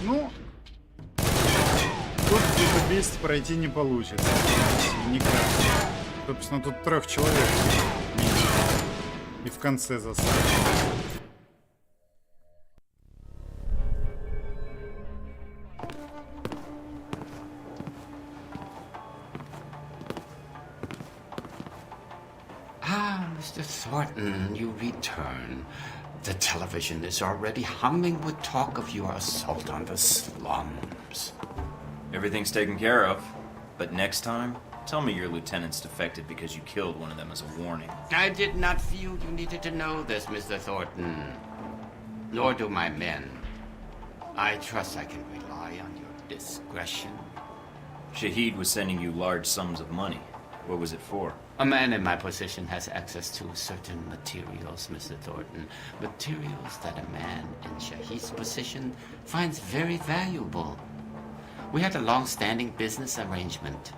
Ну, тут без убийств пройти не получится. Никак. Собственно, тут 3 человек минимум. И в конце засада. Ah, Mr. Thornton, you return. The television is already humming with talk of your assault on the slums. Everything's taken care of. But next time, tell me your lieutenant's defected because you killed one of them as a warning. I did not feel you needed to know this, Mr. Thornton. Nor do my men. I trust I can rely on your discretion. Shahid was sending you large sums of money. What was it for? A man in my position has access to certain materials, Mr. Thornton. Materials that a man in Shahid's position finds very valuable. We had a long-standing business arrangement.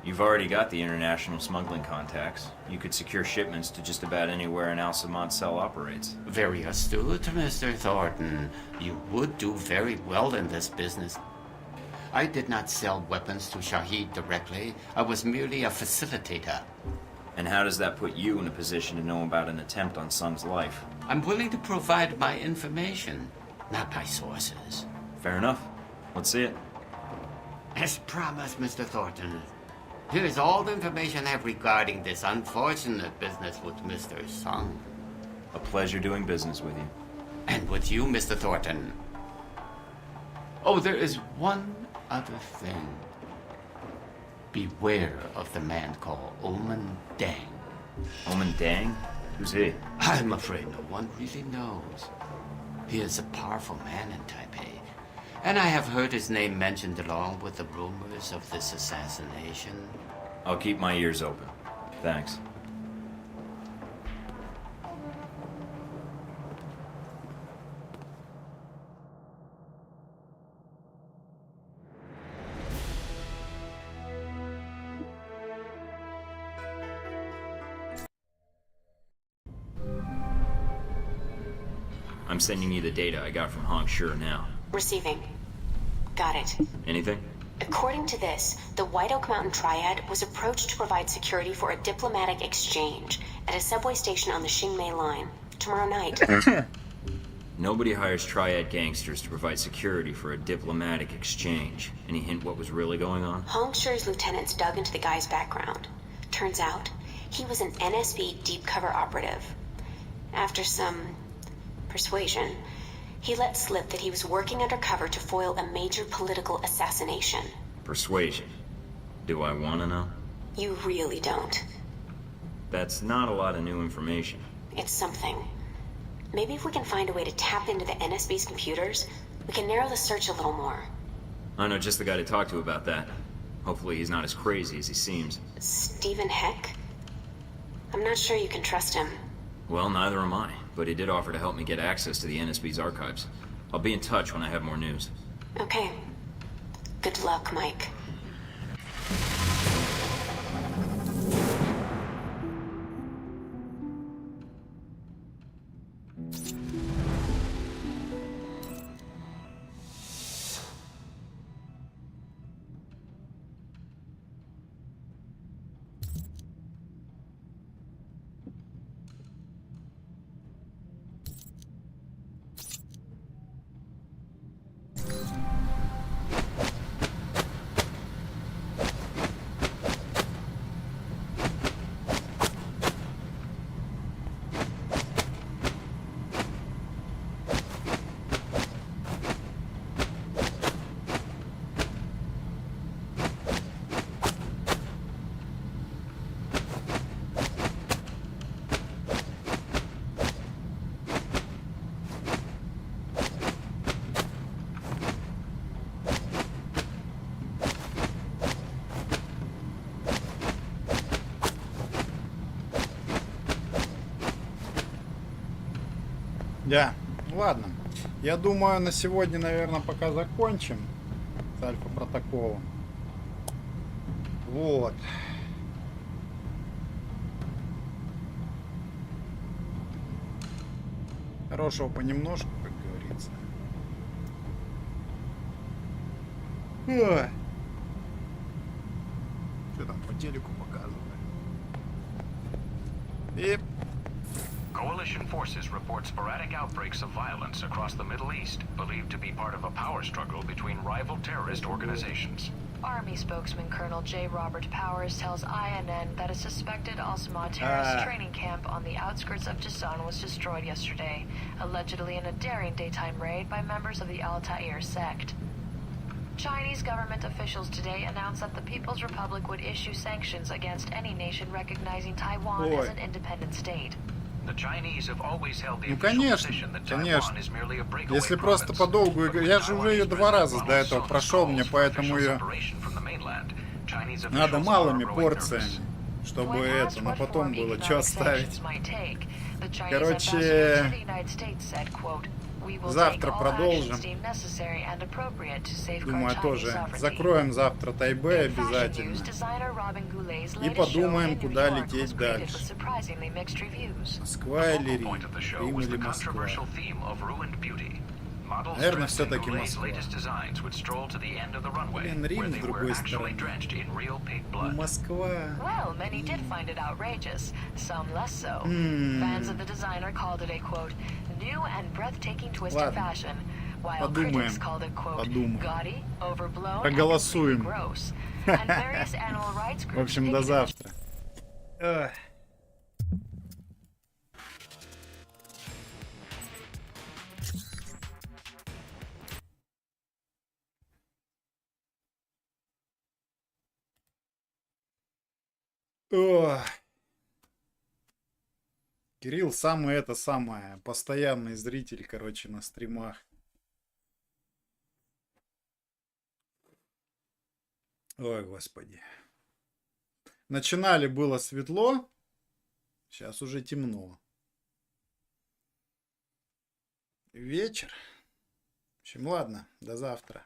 You've already got the international smuggling contacts. You could secure shipments to just about anywhere an Al-Samad cell operates. Very astute, Mr. Thornton. You would do very well in this business. I did not sell weapons to Shahid directly. I was merely a facilitator. And how does that put you in a position to know about an attempt on Sung's life? I'm willing to provide my information, not my sources. Fair enough. Let's see it. As promised, Mr. Thornton. Here is all the information I have regarding this unfortunate business with Mr. Sung. A pleasure doing business with you. And with you, Mr. Thornton. Oh, there is one other thing. Beware of the man called Oman Dang. Oman Dang? Who's he? I'm afraid no one really knows. He is a powerful man in Taipei, and I have heard his name mentioned along with the rumors of this assassination. I'll keep my ears open. Thanks. I'm sending you the data I got from Hong Sure now. Receiving. Got it. Anything? According to this, the White Oak Mountain Triad was approached to provide security for a diplomatic exchange at a subway station on the Xingmei line tomorrow night. Nobody hires Triad gangsters to provide security for a diplomatic exchange. Any hint what was really going on? Hong Shu's lieutenants dug into the guy's background. Turns out, he was an NSB deep cover operative. After some persuasion, he let slip that he was working undercover to foil a major political assassination. Persuasion. Do I want to know? You really don't. That's not a lot of new information. It's something. Maybe if we can find a way to tap into the NSB's computers, we can narrow the search a little more. I know just the guy to talk to about that. Hopefully he's not as crazy as he seems. Stephen Heck? I'm not sure you can trust him. Well, neither am I, but he did offer to help me get access to the NSB's archives. I'll be in touch when I have more news. Okay. Good luck, Mike. Да, ладно. Я думаю, на сегодня, наверное, пока закончим с альфа-протоколом. Вот. Хорошего понемножку, как говорится. Что там по телеку показывают? И... Coalition forces report sporadic outbreaks of violence across the Middle East, believed to be part of a power struggle between rival terrorist organizations. Army spokesman Colonel J. Robert Powers tells INN that a suspected Al-Samad terrorist training camp on the outskirts of Jisan was destroyed yesterday, allegedly in a daring daytime raid by members of the Al-Ta'ir sect. Chinese government officials today announced that the People's Republic would issue sanctions against any nation recognizing Taiwan as an independent state. The Chinese have always held the Ну, official конечно, position that конечно. Taiwan is merely a breakaway Если просто подолгу играть... Я же уже ее 2 раза до этого прошел, мне поэтому ее... Надо малыми порциями, чтобы это, но потом было что оставить. Короче, завтра продолжим. Думаю, тоже закроем завтра Тайбэй обязательно. И подумаем, куда лететь дальше. Москва или Рим? Рим или Москва? Наверное, все-таки Москва. Блин, Рим с другой стороны. Ну, Москва. Well, many did find it outrageous, some less so. Fans of the designer called it a quote, new and breathtaking twist in fashion, while critics called it quote, gaudy, overblown, and completely gross. And various animal rights groups. В общем, до завтра. Кирилл самый это самое постоянный зритель, короче, на стримах. Ой, господи. Начинали было светло, сейчас уже темно. Вечер. В общем, ладно, до завтра.